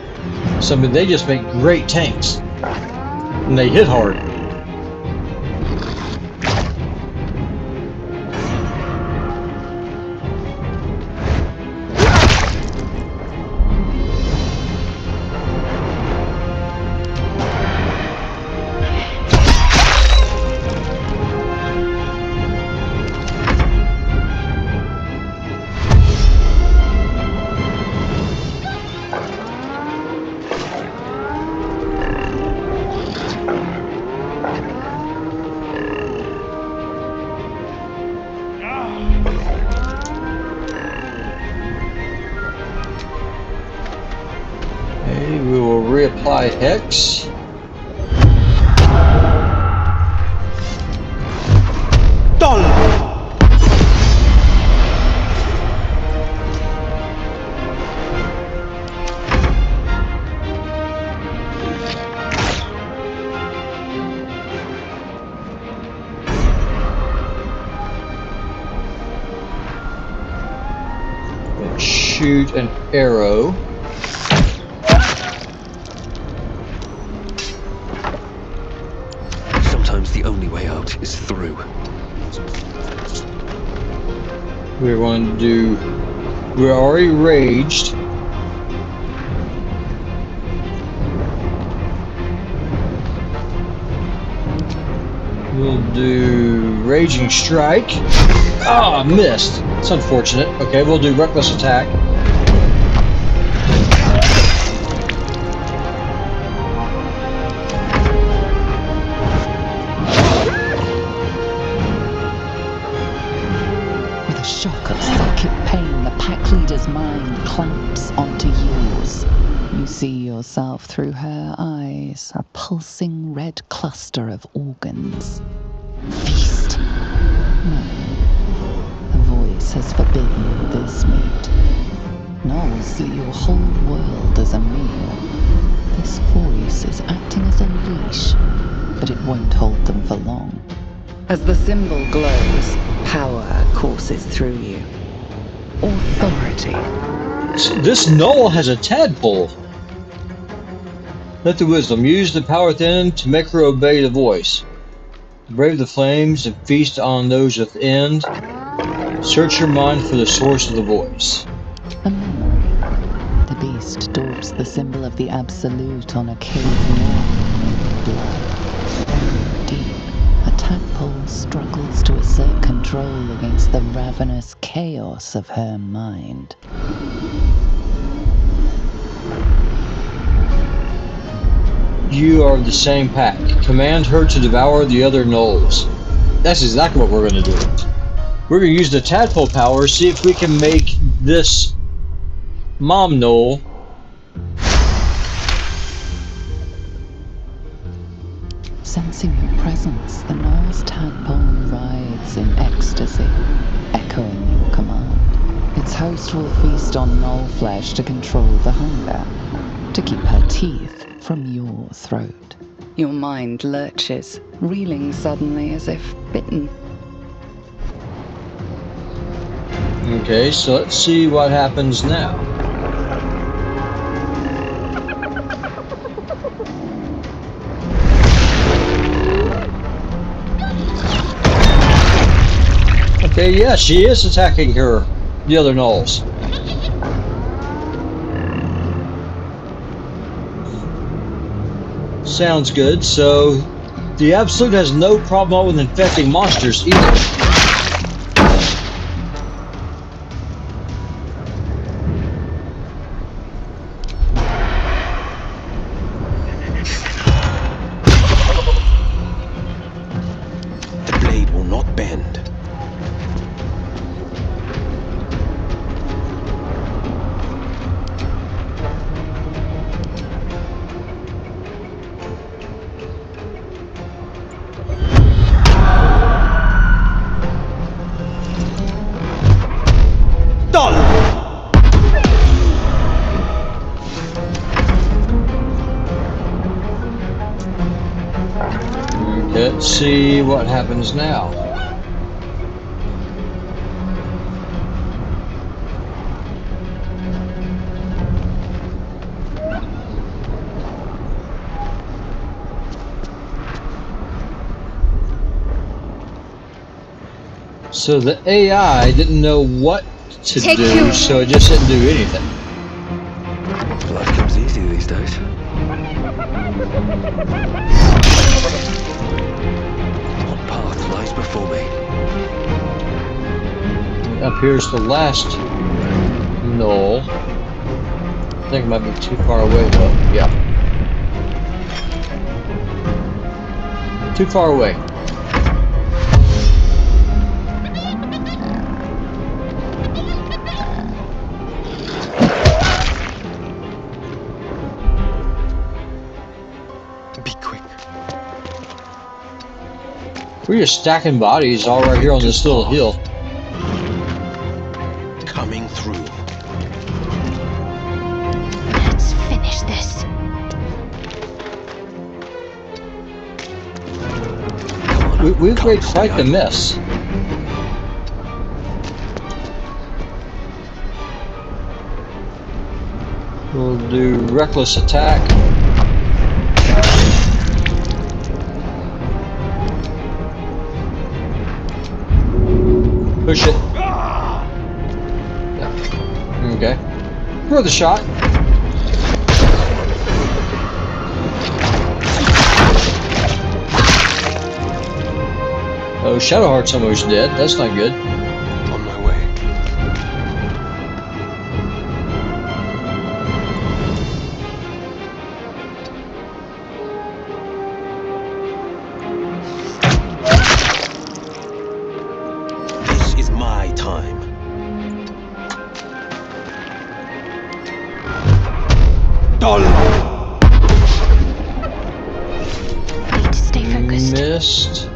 So I mean, they just make great tanks. And they hit hard. We will reapply Hex. Shoot an arrow. Sometimes the only way out is through. We're going to do... We're already raged. We'll do Raging Strike. Ah, missed. It's unfortunate. Okay, we'll do Reckless Attack. With a shock of psychic pain, the pack leader's mind clamps onto yours. You see yourself through her eyes, a pulsing red cluster of organs. Feast. No. A voice has forbidden this meat. Gnolls see your whole world as a meal. This voice is acting as a leash, but it won't hold them for long. As the symbol glows, power courses through you. Authority. This Gnoll has a tadpole. Let the wisdom use the power within to make her obey the voice. Brave the flames and feast on those within. Search your mind for the source of the voice. A memory. The beast daubs the symbol of the absolute on a cave wall. Blood. Deep, a tadpole struggles to assert control against the ravenous chaos of her mind. You are the same pack. Command her to devour the other gnolls. That's exactly what we're going to do. We're going to use the tadpole power, see if we can make this mom gnoll Sensing your presence, the gnoll's tadpole writhes in ecstasy, echoing your command. Its host will feast on gnoll flesh to control the hunger, to keep her teeth from your throat. Your mind lurches, reeling suddenly as if bitten. Okay, so let's see what happens now. Okay, yeah, she is attacking her, the other gnolls. Sounds good, so The Absolute has no problem with infecting monsters either. The blade will not bend. Let's see what happens now. So the AI didn't know what to do, so it just didn't do anything. Life comes easy these days. What path lies before me? Up here's the last knoll. I think it might be too far away though. Yeah. Too far away. We're just stacking bodies all right here on this little hill. Coming through. Let's finish this. We've made quite the mess. We'll do reckless attack. Push it. Yeah. Okay. Worth a shot. Oh, Shadowheart's almost dead. That's not good. On my way. This is my time. Need to stay focused. Missed.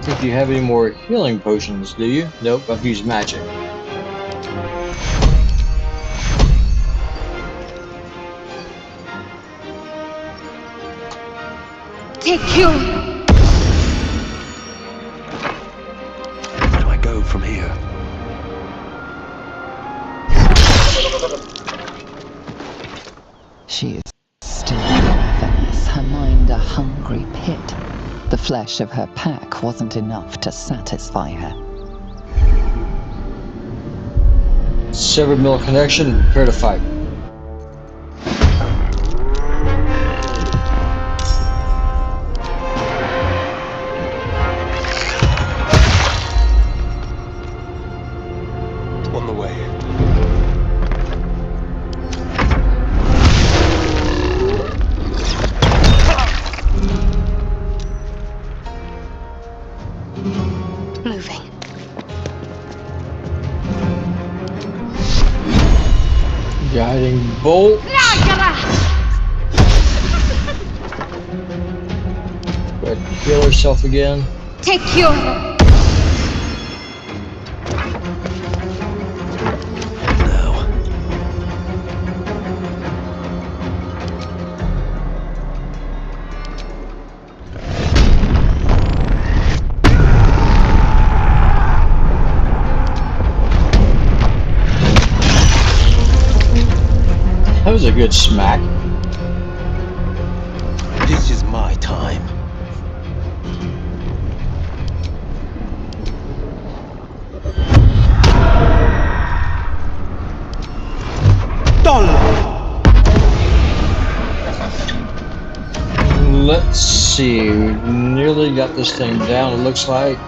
Think you have any more healing potions, do you? Nope, I've used magic. Take you. Where do I go from here? She is still ravenous, her mind a hungry pit. The flesh of her pack wasn't enough to satisfy her. Severed mill connection, prepare to fight. On the way. Moving. Guiding bolt. Go ahead and heal herself again. Take you. That was a good smack. This is my time. Let's see. Nearly got this thing down, it looks like.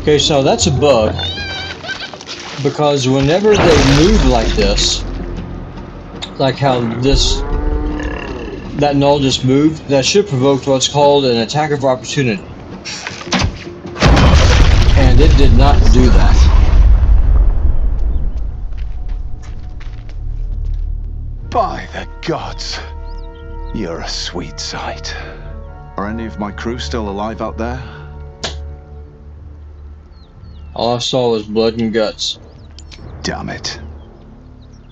Okay, so that's a bug. Because whenever they move like this, like how that null just moved, that should provoke what's called an attack of opportunity. And it did not do that. By the gods, you're a sweet sight. Are any of my crew still alive out there? All I saw was blood and guts. Damn it.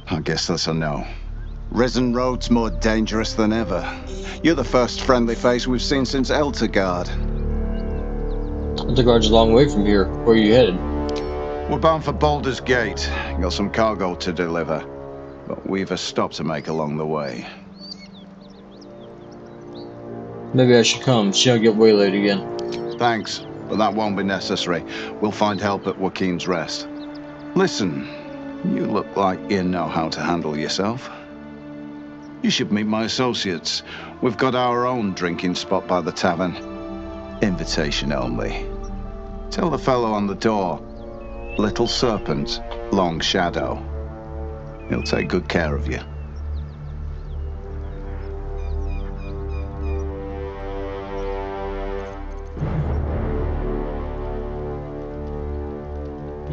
I guess that's a no. Risen Road's more dangerous than ever. You're the first friendly face we've seen since Eltergard. Eltergard's a long way from here. Where are you headed? We're bound for Baldur's Gate. Got some cargo to deliver. But we've a stop to make along the way. Maybe I should come. See I get waylaid again. Thanks, but that won't be necessary. We'll find help at Joaquin's Rest. Listen, you look like you know how to handle yourself. You should meet my associates. We've got our own drinking spot by the tavern. Invitation only. Tell the fellow on the door. Little Serpent, Long Shadow. He'll take good care of you.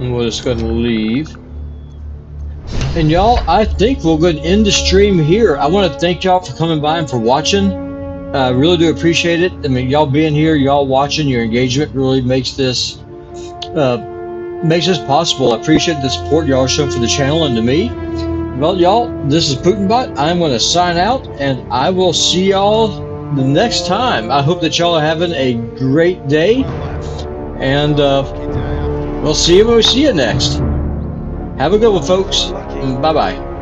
And we're just going to leave. And y'all, I think we're going to end the stream here. I want to thank y'all for coming by and for watching. I really do appreciate it. I mean, y'all being here, y'all watching, your engagement really makes this possible. I appreciate the support y'all show for the channel and to me. Well, y'all, this is Putinbot. I'm going to sign out, and I will see y'all the next time. I hope that y'all are having a great day, and we'll see you when we see you next. Have a good one, folks. Bye-bye.